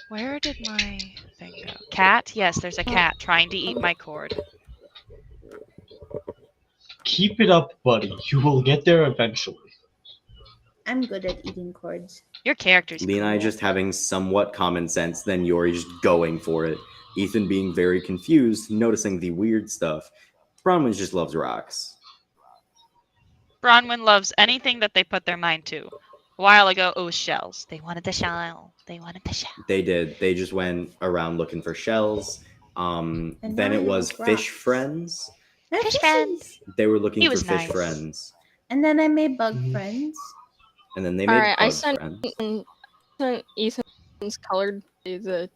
Speaker 2: Where did my thing go? Cat? Yes, there's a cat trying to eat my cord.
Speaker 1: Keep it up, buddy. You will get there eventually.
Speaker 4: I'm good at eating cords.
Speaker 2: Your character's
Speaker 3: Lena
Speaker 2: cool.
Speaker 3: just having somewhat common sense, then Yori just going for it. Ethan being very confused, noticing the weird stuff. Bronwyn just loves rocks.
Speaker 2: Bronwyn loves anything that they put their mind to. A while ago, it was shells. They wanted the shell. They wanted the shell.
Speaker 3: They did. They just went around looking for shells.
Speaker 4: And
Speaker 3: Then
Speaker 4: now
Speaker 3: it
Speaker 4: I
Speaker 3: was
Speaker 4: love
Speaker 3: fish
Speaker 4: rocks.
Speaker 3: friends.
Speaker 2: Fish friends.
Speaker 3: They were looking
Speaker 2: He
Speaker 3: for
Speaker 2: was
Speaker 3: fish
Speaker 2: nice.
Speaker 3: friends.
Speaker 4: And then I made bug
Speaker 1: Mhm.
Speaker 4: friends.
Speaker 3: And then they made
Speaker 6: Alright, I
Speaker 3: bug
Speaker 6: sent
Speaker 3: friends.
Speaker 6: Ethan's colored to the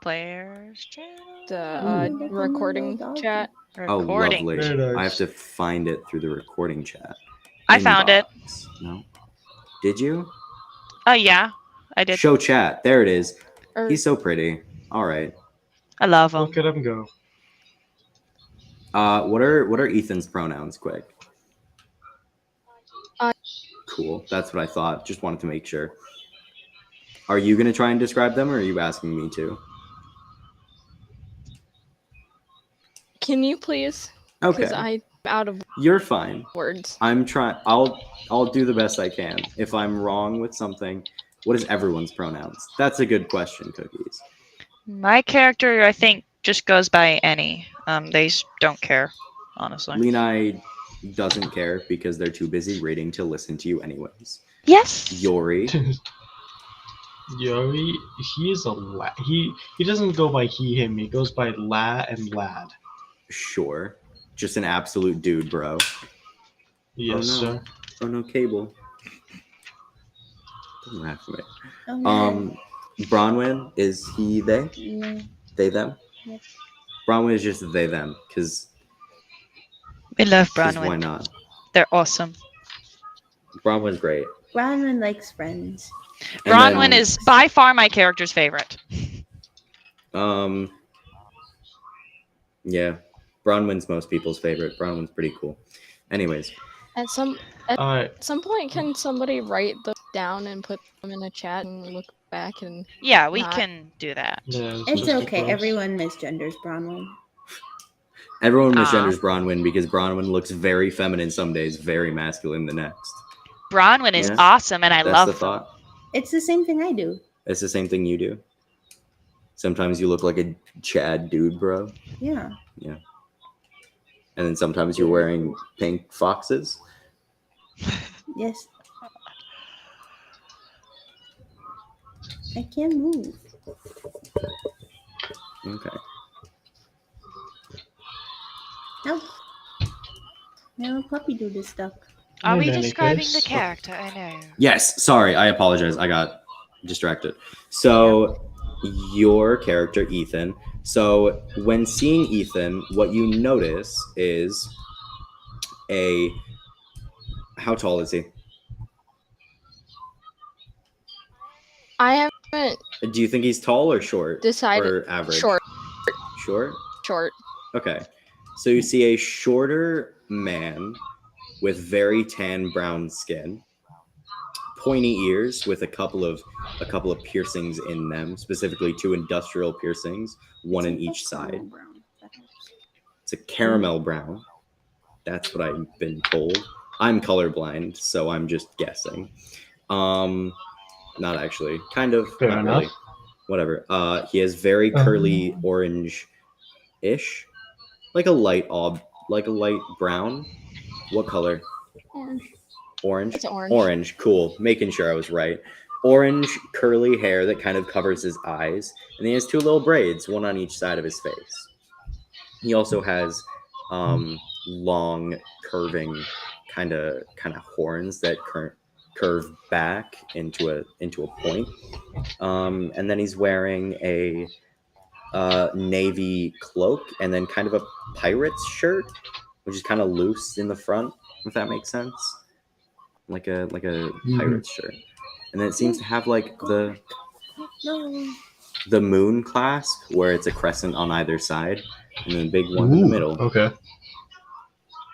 Speaker 2: Players channel.
Speaker 4: Ooh, like a
Speaker 6: recording
Speaker 4: little doggy.
Speaker 6: chat.
Speaker 3: Oh,
Speaker 2: Recording.
Speaker 3: lovely.
Speaker 1: Very
Speaker 3: I
Speaker 1: nice.
Speaker 3: have to find it through the recording chat.
Speaker 2: I found it.
Speaker 3: Inbox. No. Did you?
Speaker 2: Oh yeah, I did.
Speaker 3: Show chat. There it is.
Speaker 6: Or
Speaker 3: He's so pretty. All right.
Speaker 2: I love them.
Speaker 1: Look at him go.
Speaker 3: What are Ethan's pronouns? Quick.
Speaker 6: Uh,
Speaker 3: Cool. That's what I thought. Just wanted to make sure. Are you gonna try and describe them, or are you asking me to?
Speaker 6: can you please?
Speaker 3: Okay.
Speaker 6: Because I'm out of
Speaker 3: You're fine.
Speaker 6: words.
Speaker 3: I'm trying. I'll do the best I can. If I'm wrong with something, what is everyone's pronouns? That's a good question, Cookies.
Speaker 2: My character, I think, just goes by any. Don't care, honestly.
Speaker 3: Lena doesn't care because they're too busy reading to listen to you anyways.
Speaker 2: Yes.
Speaker 3: Yori,
Speaker 1: Yori, he is a lad. He doesn't go by he, him. He goes by la and lad.
Speaker 3: sure. Just an absolute dude, bro.
Speaker 1: Yes,
Speaker 3: no.
Speaker 1: sir.
Speaker 3: Oh no, Cable. Don't laugh at me.
Speaker 4: Oh, man.
Speaker 3: Bronwyn, is he they?
Speaker 4: Yeah.
Speaker 3: They them?
Speaker 4: Yes.
Speaker 3: Bronwyn is just they them, because
Speaker 2: We love
Speaker 3: why
Speaker 2: Bronwyn.
Speaker 3: not?
Speaker 2: They're awesome.
Speaker 3: Bronwyn's great.
Speaker 4: Bronwyn likes friends.
Speaker 3: And
Speaker 2: Bronwyn
Speaker 3: then,
Speaker 2: is by far my character's favorite.
Speaker 3: Yeah, Bronwyn's most people's favorite. Bronwyn's pretty cool. Anyways,
Speaker 6: At some
Speaker 1: Alright.
Speaker 6: point, can somebody write them down and put them in a chat and look back and
Speaker 2: Yeah, we
Speaker 6: Not-
Speaker 2: can do that.
Speaker 1: Yeah,
Speaker 4: It's
Speaker 1: just
Speaker 4: okay.
Speaker 1: across.
Speaker 4: Everyone misgenders Bronwyn.
Speaker 3: everyone
Speaker 2: Aw.
Speaker 3: misgenders Bronwyn because Bronwyn looks very feminine some days, very masculine the next.
Speaker 2: Bronwyn is
Speaker 3: Yeah,
Speaker 2: awesome, and I
Speaker 3: That's
Speaker 2: love
Speaker 3: the
Speaker 2: them.
Speaker 3: thought.
Speaker 4: It's the same thing I do.
Speaker 3: It's the same thing you do. Sometimes you look like a Chad dude, bro.
Speaker 4: Yeah.
Speaker 3: And then sometimes you're wearing pink foxes.
Speaker 4: Yes. I can't move.
Speaker 3: Okay.
Speaker 4: Help. My little puppy dude is stuck.
Speaker 2: Are
Speaker 1: In
Speaker 2: we
Speaker 1: any
Speaker 2: describing
Speaker 1: case-
Speaker 2: the character? I know.
Speaker 3: Yes, sorry, I apologize. I got distracted. So, your character, Ethan. So, when seeing Ethan, what you notice is how tall is he?
Speaker 6: I haven't
Speaker 3: Do you think he's tall or short?
Speaker 6: decided.
Speaker 3: Or average?
Speaker 6: Short,
Speaker 3: Short?
Speaker 6: short.
Speaker 3: Okay. So you see a shorter man with very tan brown skin, pointy ears with a couple of piercings in them, specifically 2 industrial piercings, one in each side. It's a caramel brown. That's what I've been told. I'm colorblind, so I'm just guessing. Not actually. Kind of.
Speaker 1: Fair
Speaker 3: not
Speaker 1: enough.
Speaker 3: really. Whatever. He has very curly orange-ish, like a light brown. What color?
Speaker 6: Orange.
Speaker 3: Orange.
Speaker 6: It's orange.
Speaker 3: Orange. Cool. Making sure I was right. Orange curly hair that kind of covers his eyes, and he has 2 little braids, one on each side of his face. He also has long, curving, kind of horns that curve back into a point. And then he's wearing a navy cloak and then kind of a pirate's shirt, which is kind of loose in the front, if that makes sense. Like a pirate's shirt. And then it seems to have like the moon clasp where it's a crescent on either side and then a big one in the
Speaker 1: Ooh,
Speaker 3: middle.
Speaker 1: Okay.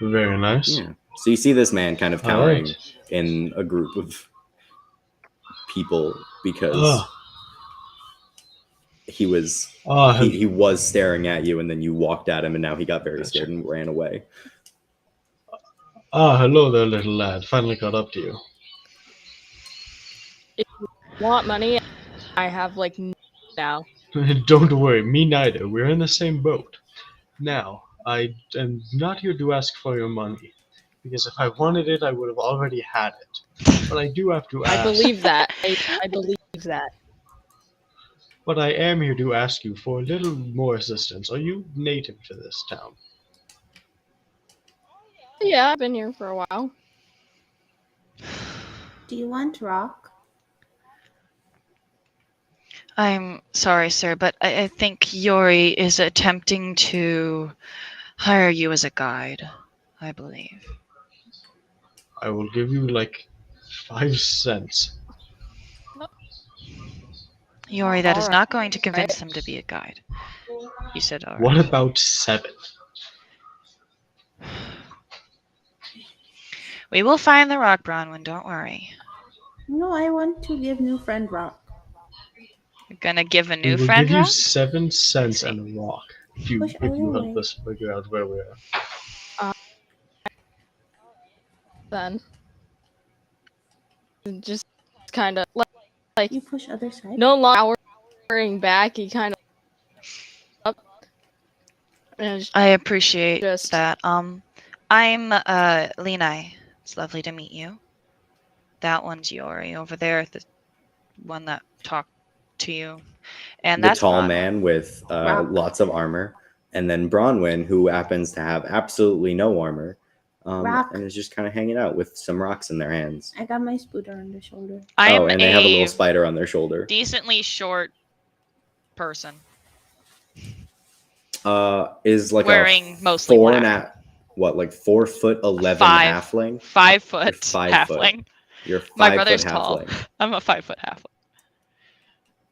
Speaker 1: Very nice.
Speaker 3: Yeah. So you see this man kind of
Speaker 1: All
Speaker 3: cowering
Speaker 1: right.
Speaker 3: in a group of people because
Speaker 1: Ugh.
Speaker 3: he was he was staring at you, and then you walked at him, and now he got very
Speaker 1: Gotcha.
Speaker 3: scared and ran away.
Speaker 1: Hello there, little lad. Finally got up to you.
Speaker 6: Want money? I have like now.
Speaker 1: Don't worry, me neither. We're in the same boat. Now, I am not here to ask for your money, because if I wanted it, I would have already had it. But I do have to ask.
Speaker 6: I believe that. I believe that.
Speaker 1: But I am here to ask you for a little more assistance. Are you native to this town?
Speaker 6: Yeah, I've been here for a while.
Speaker 4: Do you want rock?
Speaker 2: I'm sorry, sir, but I think Yori is attempting to hire you as a guide, I believe.
Speaker 1: I will give you like 5 cents.
Speaker 2: Yori, that is
Speaker 6: Alright.
Speaker 2: not going to convince him to be a guide. You said all right.
Speaker 1: What about 7?
Speaker 2: We will find the rock, Bronwyn, don't worry.
Speaker 4: No, I want to give new friend rock.
Speaker 2: You're gonna give a
Speaker 1: We
Speaker 2: new
Speaker 1: will
Speaker 2: friend
Speaker 1: give you
Speaker 2: rock?
Speaker 1: 7 cents and a rock if you
Speaker 4: Push
Speaker 1: help
Speaker 4: away.
Speaker 1: us figure out where we are.
Speaker 6: Then just kind of like
Speaker 4: You push other side.
Speaker 6: no longer cowering back. He kind of up and it's
Speaker 2: I appreciate
Speaker 6: Just-
Speaker 2: that. I'm Lenai. It's lovely to meet you. That one's Yori over there, the one that talked to you. And
Speaker 3: The
Speaker 2: that's
Speaker 3: tall
Speaker 2: Bronwyn.
Speaker 3: man with
Speaker 4: Wow.
Speaker 3: lots of armor, and then Bronwyn, who happens to have absolutely no armor,
Speaker 4: Rock.
Speaker 3: and is just kind of hanging out with some rocks in their hands.
Speaker 4: I got my spooter on the shoulder.
Speaker 2: I'm
Speaker 3: and they have a little spider on their shoulder.
Speaker 2: decently short person
Speaker 3: Is like
Speaker 2: wearing
Speaker 3: a
Speaker 2: mostly
Speaker 3: four
Speaker 2: black.
Speaker 3: and a what, like 4'11"
Speaker 2: Five.
Speaker 3: halfling?
Speaker 2: 5 foot
Speaker 3: You're 5 foot.
Speaker 2: halfling.
Speaker 3: You're 5
Speaker 2: My
Speaker 3: foot
Speaker 2: brother's
Speaker 3: halfling.
Speaker 2: tall. I'm a 5 foot halfling.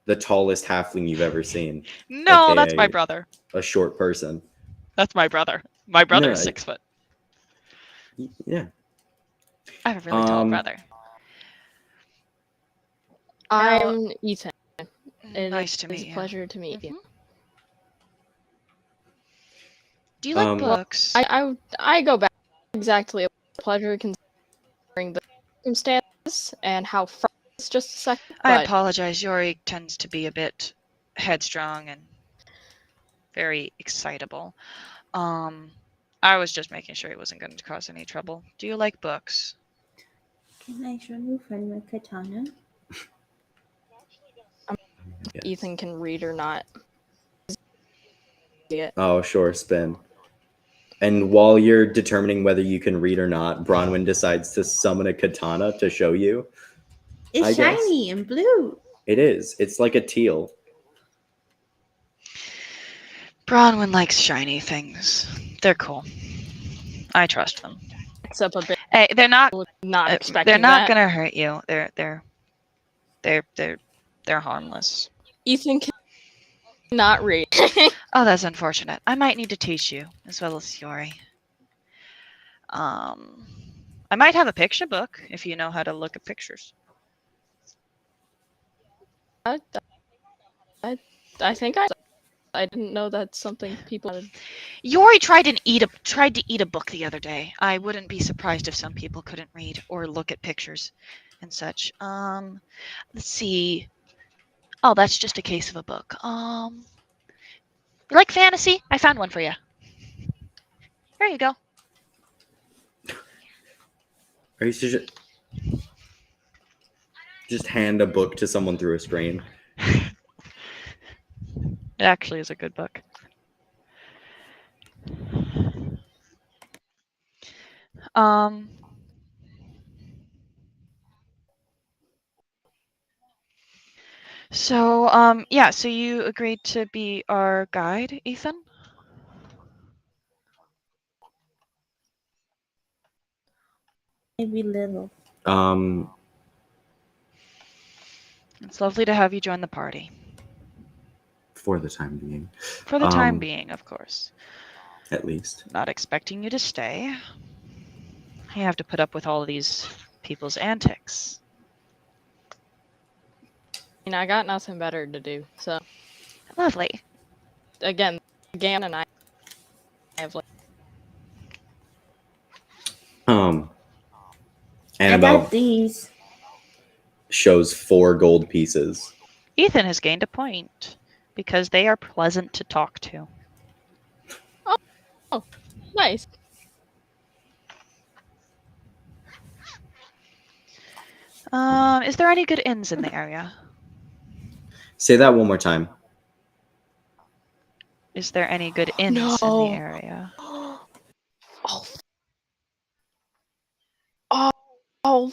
Speaker 3: The tallest halfling you've ever seen.
Speaker 2: No, that's my
Speaker 3: AKA
Speaker 2: brother.
Speaker 3: A short person.
Speaker 2: That's my brother. My brother's
Speaker 3: No,
Speaker 2: 6 foot.
Speaker 3: Yeah.
Speaker 2: I have a really tall
Speaker 3: Um,
Speaker 2: brother.
Speaker 6: I'm Ethan. It
Speaker 2: Nice
Speaker 6: is
Speaker 2: to meet
Speaker 6: a
Speaker 2: you.
Speaker 6: pleasure to meet you.
Speaker 2: Mhm. Do you like
Speaker 3: Well,
Speaker 2: books?
Speaker 6: I go back exactly a pleasure considering the circumstances and how far it's just a second.
Speaker 2: I
Speaker 6: But
Speaker 2: apologize. Yori tends to be a bit headstrong and very excitable. I was just making sure he wasn't going to cause any trouble. Do you like books?
Speaker 4: Can I show you friend my katana?
Speaker 3: yes.
Speaker 6: Ethan can read or not. Yeah.
Speaker 3: Oh, sure, spin. And while you're determining whether you can read or not, Bronwyn decides to summon a katana to show you.
Speaker 4: It's
Speaker 3: I guess.
Speaker 4: shiny and blue.
Speaker 3: It is. It's like a teal.
Speaker 2: Bronwyn likes shiny things. They're cool. I trust them.
Speaker 6: Except a bit
Speaker 2: Hey, they're not.
Speaker 6: not expecting
Speaker 2: They're not
Speaker 6: that.
Speaker 2: gonna hurt you. They're harmless.
Speaker 6: Ethan cannot read.
Speaker 2: Oh, that's unfortunate. I might need to teach you as well as Yori. I might have a picture book if you know how to look at pictures.
Speaker 6: I think I didn't know that's something people had.
Speaker 2: Yori tried to eat a book the other day. I wouldn't be surprised if some people couldn't read or look at pictures and such. Let's see. Oh, that's just a case of a book. You like fantasy? I found one for you. There you go.
Speaker 3: Or you should just hand a book to someone through a screen.
Speaker 2: It actually is a good book. Yeah, so you agreed to be our guide, Ethan?
Speaker 4: Maybe little.
Speaker 2: It's lovely to have you join the party.
Speaker 3: For the time being,
Speaker 2: For the time
Speaker 3: Um,
Speaker 2: being, of course.
Speaker 3: at least.
Speaker 2: Not expecting you to stay. You have to put up with all of these people's antics.
Speaker 6: I got nothing better to do. So
Speaker 2: Lovely.
Speaker 6: again, Gan and I have like
Speaker 4: I
Speaker 3: Annabelle
Speaker 4: got these.
Speaker 3: shows 4 gold pieces.
Speaker 2: Ethan has gained a point because they are pleasant to talk to.
Speaker 6: nice.
Speaker 2: Is there any good inns in the area?
Speaker 3: Say that one more time.
Speaker 2: Is there any good inns in
Speaker 6: No.
Speaker 2: the area?
Speaker 6: Oh.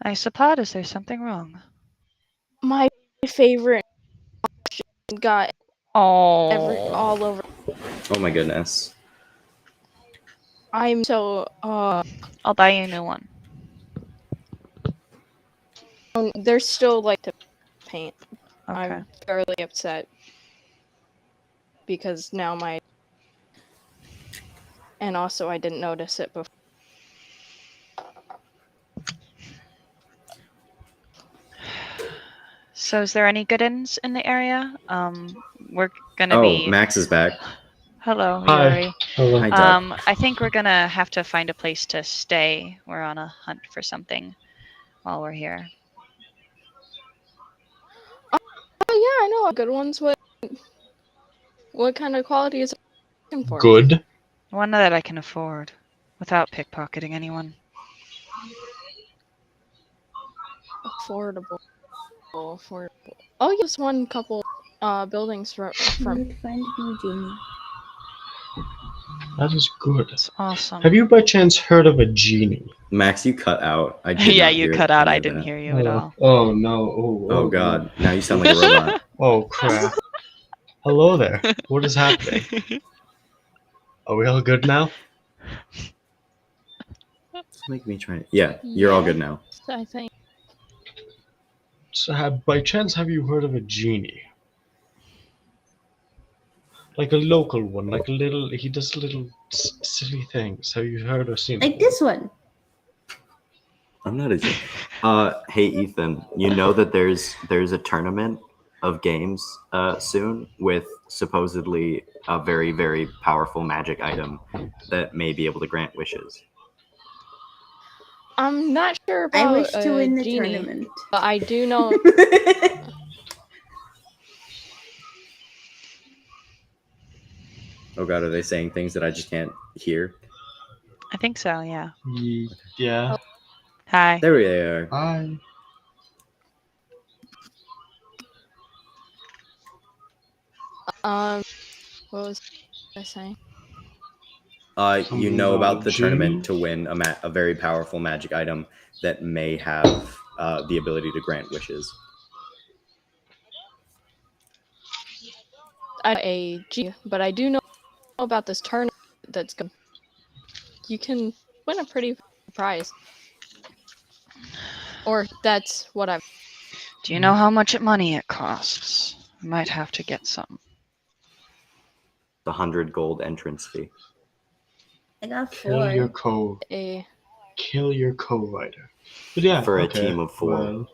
Speaker 2: Isopod, is there something wrong?
Speaker 6: My favorite got
Speaker 2: Oh.
Speaker 6: all over.
Speaker 3: Oh my goodness.
Speaker 6: I'm so
Speaker 2: I'll buy you a new one.
Speaker 6: they're still like to paint.
Speaker 2: Okay.
Speaker 6: I'm fairly upset because now and also I didn't notice it before.
Speaker 2: So is there any good inns in the area? We're gonna
Speaker 3: Oh,
Speaker 2: be.
Speaker 3: Max is back.
Speaker 2: Hello,
Speaker 1: Hi.
Speaker 2: Yuri.
Speaker 1: Hello.
Speaker 3: Hi, Doug.
Speaker 2: I think we're gonna have to find a place to stay. We're on a hunt for something while we're here.
Speaker 6: Oh yeah, I know good ones. What kind of quality is it looking for?
Speaker 1: Good.
Speaker 2: One that I can afford without pickpocketing anyone.
Speaker 6: Affordable. Oh, yes, one couple buildings from.
Speaker 4: You'd find me, Jamie.
Speaker 1: That is good.
Speaker 2: It's awesome.
Speaker 1: Have you by chance heard of a genie?
Speaker 3: Max, you cut out. I did
Speaker 2: Yeah,
Speaker 3: not
Speaker 2: you
Speaker 3: hear
Speaker 2: cut out.
Speaker 3: any
Speaker 2: I
Speaker 3: of
Speaker 2: didn't
Speaker 3: that.
Speaker 2: hear you at all.
Speaker 1: Oh no.
Speaker 3: Oh god, now you sound like a robot.
Speaker 1: Oh crap. Hello there. What is happening? Are we all good now?
Speaker 3: Make me try. Yeah, you're all good now.
Speaker 6: I think.
Speaker 1: So, by chance, have you heard of a genie? Like a local one, like a little. He does little silly things. Have you heard or seen?
Speaker 4: Like
Speaker 1: it?
Speaker 4: this one.
Speaker 3: I'm not a genius. Hey Ethan, you know that there's a tournament of games soon with supposedly a very, very powerful magic item that may be able to grant wishes.
Speaker 6: I'm not sure
Speaker 4: I
Speaker 6: about
Speaker 4: wish to win the
Speaker 6: genie,
Speaker 4: tournament.
Speaker 6: but I do know.
Speaker 3: Oh god, are they saying things that I just can't hear?
Speaker 2: I think so. Yeah.
Speaker 1: Yeah.
Speaker 2: Hi.
Speaker 3: There we are.
Speaker 1: Hi.
Speaker 6: What was I saying?
Speaker 3: You
Speaker 1: Something
Speaker 3: know
Speaker 1: about
Speaker 3: about
Speaker 1: a
Speaker 3: the tournament
Speaker 1: genie?
Speaker 3: to win a very powerful magic item that may have the ability to grant wishes.
Speaker 6: A G, but I do know about this tournament that's going. You can win a pretty prize, or that's what I've.
Speaker 2: Do you know how much money it costs? I might have to get some.
Speaker 3: The 100 gold entrance fee.
Speaker 4: I got
Speaker 1: Kill your
Speaker 4: 4.
Speaker 1: kill your co-writer. But yeah,
Speaker 3: For a
Speaker 1: okay,
Speaker 3: team of 4.
Speaker 1: well,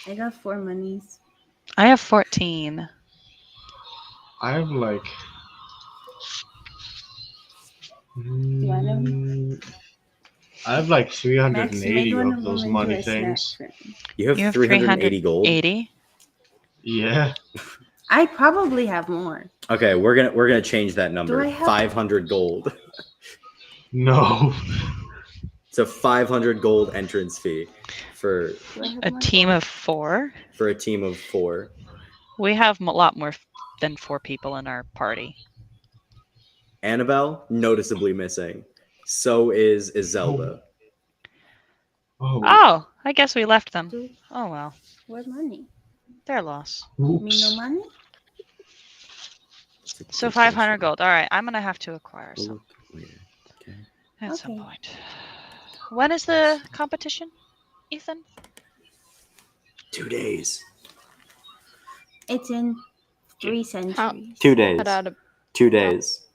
Speaker 4: I got 4 monies.
Speaker 2: I have 14.
Speaker 1: I have like.
Speaker 4: you want 'em?
Speaker 1: I have like
Speaker 4: Max,
Speaker 1: 380
Speaker 4: made one
Speaker 1: of
Speaker 4: of
Speaker 1: those
Speaker 4: them
Speaker 1: money
Speaker 4: into a snack
Speaker 1: things.
Speaker 4: for me.
Speaker 3: You have
Speaker 2: You have
Speaker 3: 380 gold.
Speaker 2: 380.
Speaker 1: Yeah.
Speaker 4: I probably have more.
Speaker 3: Okay, we're gonna change that number.
Speaker 4: I have-
Speaker 3: 500 gold.
Speaker 1: No.
Speaker 3: It's a 500 gold entrance fee for
Speaker 4: Do I have
Speaker 2: A
Speaker 4: more?
Speaker 2: team of 4.
Speaker 3: a team of 4.
Speaker 2: We have a lot more than 4 people in our party.
Speaker 3: Annabelle noticeably missing. So is Zelda.
Speaker 1: Oh.
Speaker 2: Oh, I guess we left them.
Speaker 4: Dude,
Speaker 2: Oh well,
Speaker 4: what money?
Speaker 2: their loss.
Speaker 4: Me no
Speaker 1: Oops.
Speaker 4: money?
Speaker 2: So 500 gold. All right, I'm gonna have to acquire
Speaker 3: We'll
Speaker 2: some
Speaker 3: look later. Okay.
Speaker 2: at some
Speaker 4: Okay.
Speaker 2: point. When is the competition, Ethan?
Speaker 3: 2 days.
Speaker 4: It's in 3 centuries.
Speaker 3: 2 days.
Speaker 6: Cut out a.
Speaker 3: 2 days.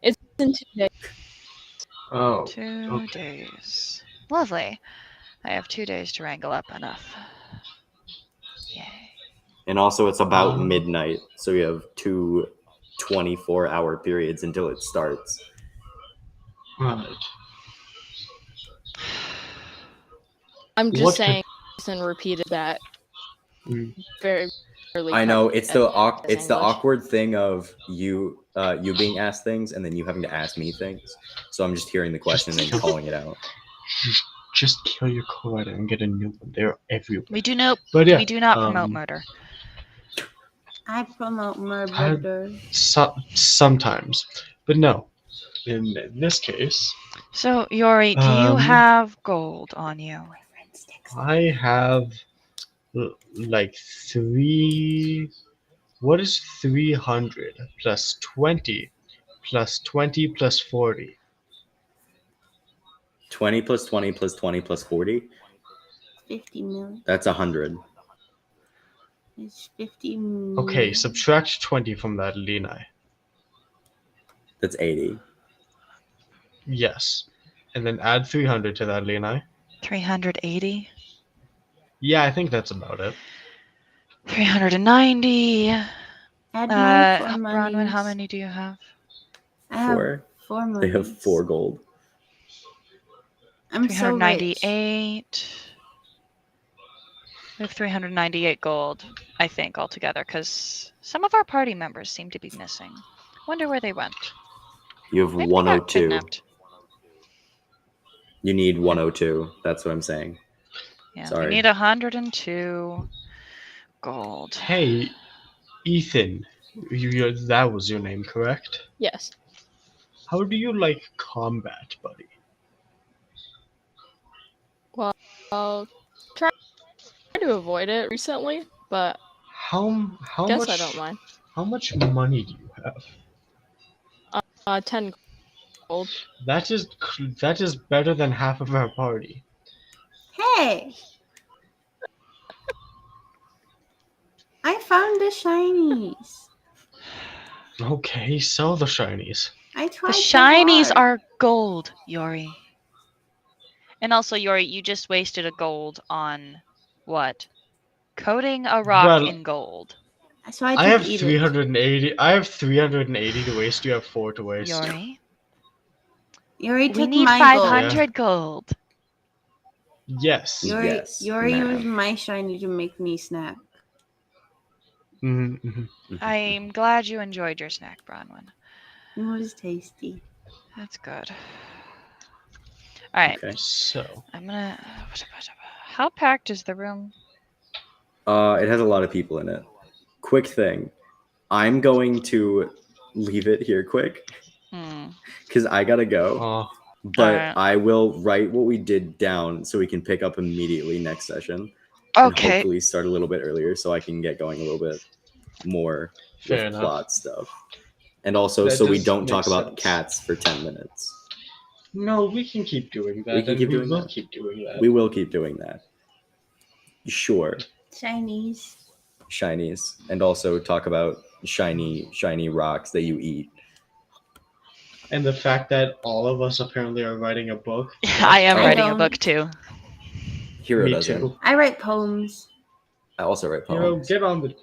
Speaker 6: It's in 2 days.
Speaker 1: Oh.
Speaker 2: 2 days. Lovely. I have 2 days to wrangle up enough. Yay.
Speaker 3: And also it's about
Speaker 1: Um,
Speaker 3: midnight, so we have 2 24-hour periods until it starts.
Speaker 1: Right.
Speaker 6: I'm just
Speaker 1: What could-
Speaker 6: saying, and repeated that
Speaker 1: Mm.
Speaker 6: very early.
Speaker 3: I know it's the
Speaker 6: English.
Speaker 3: awkward thing of you being asked things and then you having to ask me things. So I'm just hearing the question and calling it out.
Speaker 1: Just kill your co-writer and get a new one. They're everywhere.
Speaker 2: We do not.
Speaker 1: But yeah,
Speaker 2: We do not promote
Speaker 1: um,
Speaker 2: murder.
Speaker 4: I promote murder.
Speaker 1: sometimes, but no. In this case,
Speaker 2: So Yori, do you
Speaker 1: um,
Speaker 2: have gold on you?
Speaker 1: I have like 3. What is 300 plus 20 plus 20 plus 40?
Speaker 3: 20 plus 20 plus 20 plus 40.
Speaker 4: 50 million.
Speaker 3: That's 100.
Speaker 4: It's 50 million.
Speaker 1: Okay, subtract 20 from that, Lena.
Speaker 3: That's 80.
Speaker 1: Yes. And then add 300 to that, Lena.
Speaker 2: 380.
Speaker 1: Yeah, I think that's about it.
Speaker 2: 390.
Speaker 4: Add my 4
Speaker 2: Bronwyn, how
Speaker 4: monies.
Speaker 2: many do you have?
Speaker 4: I have
Speaker 3: 4.
Speaker 4: 4 monies.
Speaker 3: They have 4 gold.
Speaker 4: I'm so rich.
Speaker 2: 398. We have 398 gold, I think, altogether, because some of our party members seem to be missing. Wonder where they went.
Speaker 3: You have
Speaker 2: Maybe they got
Speaker 3: 102.
Speaker 2: kidnapped.
Speaker 3: You need 102. That's what I'm saying.
Speaker 2: Yeah,
Speaker 3: Sorry.
Speaker 2: we need 102 gold.
Speaker 1: Hey, Ethan, that was your name, correct?
Speaker 6: Yes.
Speaker 1: How do you like combat, buddy?
Speaker 6: I'll try to avoid it recently, but
Speaker 1: How
Speaker 6: guess
Speaker 1: much?
Speaker 6: I don't mind.
Speaker 1: How much money do you have?
Speaker 6: 10 gold.
Speaker 1: That is better than half of our party.
Speaker 4: Hey! I found the shinies.
Speaker 1: Okay, sell the shinies.
Speaker 4: I tried
Speaker 2: The
Speaker 4: so
Speaker 2: shinies
Speaker 4: hard.
Speaker 2: are gold, Yori. And also, Yori, you just wasted a gold on what? Coating a rock
Speaker 1: Well,
Speaker 2: in gold.
Speaker 4: So I
Speaker 1: I
Speaker 4: took
Speaker 1: have
Speaker 4: Edith.
Speaker 1: 380. I have 380 to waste. You have 4 to waste.
Speaker 2: Yori,
Speaker 4: Yuri
Speaker 2: we
Speaker 4: took
Speaker 2: need
Speaker 4: my
Speaker 2: 500 gold.
Speaker 1: Yes.
Speaker 4: gold. Yuri,
Speaker 3: Yes,
Speaker 4: Yuri
Speaker 3: ma'am.
Speaker 4: used my shiny to make me snack.
Speaker 1: Mm-hmm.
Speaker 3: Mhm.
Speaker 2: I'm glad you enjoyed your snack, Bronwyn.
Speaker 4: It was tasty.
Speaker 2: That's good. All right,
Speaker 3: Okay.
Speaker 1: So,
Speaker 2: I'm gonna. How packed is the room?
Speaker 3: It has a lot of people in it. Quick thing. I'm going to leave it here quick
Speaker 2: Hmm.
Speaker 3: because I gotta go. But
Speaker 2: Alright.
Speaker 3: I will write what we did down so we can pick up immediately next session. And
Speaker 2: Okay.
Speaker 3: hopefully start a little bit earlier so I can get going a little bit more
Speaker 1: Fair
Speaker 3: with
Speaker 1: enough.
Speaker 3: plot stuff. And also
Speaker 1: That
Speaker 3: so we
Speaker 1: does
Speaker 3: don't
Speaker 1: make
Speaker 3: talk about
Speaker 1: sense.
Speaker 3: cats for 10 minutes.
Speaker 1: no, we can keep doing that.
Speaker 3: We can
Speaker 1: and
Speaker 3: keep
Speaker 1: we
Speaker 3: doing
Speaker 1: will
Speaker 3: that.
Speaker 1: keep doing that.
Speaker 3: We will keep doing that. Sure.
Speaker 4: Shinies.
Speaker 3: Shinies. And also talk about shiny rocks that you eat.
Speaker 1: And the fact that all of us apparently are writing a book.
Speaker 2: I am
Speaker 3: Oh.
Speaker 2: writing a
Speaker 4: don't.
Speaker 2: book too.
Speaker 3: Hero
Speaker 1: Me
Speaker 3: doesn't.
Speaker 1: too.
Speaker 4: I write poems.
Speaker 3: I also write
Speaker 1: Hero,
Speaker 3: poems.
Speaker 1: get on the.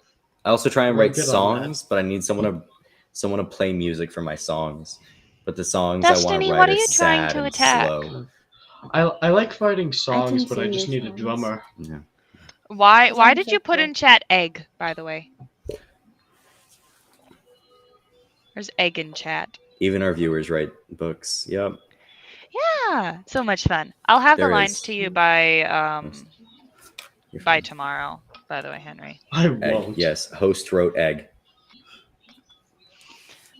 Speaker 3: I also try and
Speaker 1: Well,
Speaker 3: write
Speaker 1: get on that.
Speaker 3: songs, but I need someone to play music for my songs. But the songs I want
Speaker 2: Destiny,
Speaker 3: to
Speaker 2: what
Speaker 3: write
Speaker 2: are
Speaker 3: are
Speaker 2: you trying
Speaker 3: sad
Speaker 2: to
Speaker 3: and
Speaker 2: attack?
Speaker 3: slow.
Speaker 1: I like writing songs, but I
Speaker 4: sing
Speaker 1: just
Speaker 4: your
Speaker 1: need a
Speaker 4: songs.
Speaker 1: drummer.
Speaker 3: Yeah.
Speaker 2: Why
Speaker 4: Sounds
Speaker 2: did
Speaker 4: so
Speaker 2: you put
Speaker 4: cool.
Speaker 2: in chat egg, by the way? There's egg in chat.
Speaker 3: Even our viewers write books. Yep.
Speaker 2: Yeah, so much fun. I'll have
Speaker 3: There
Speaker 2: the lines
Speaker 3: is.
Speaker 2: to you by
Speaker 3: You're
Speaker 2: by
Speaker 3: fine.
Speaker 2: tomorrow, by the way, Henry.
Speaker 1: I
Speaker 3: Egg.
Speaker 1: won't.
Speaker 3: Yes, host wrote egg.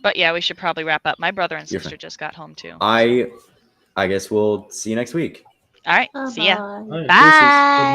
Speaker 2: But yeah, we should probably wrap up. My brother and
Speaker 3: You're
Speaker 2: sister
Speaker 3: fine.
Speaker 2: just got home too.
Speaker 3: I guess we'll see you next week.
Speaker 2: All right, see ya.
Speaker 4: Bye-bye.
Speaker 1: All right, deuces. Good
Speaker 2: Bye.
Speaker 1: night.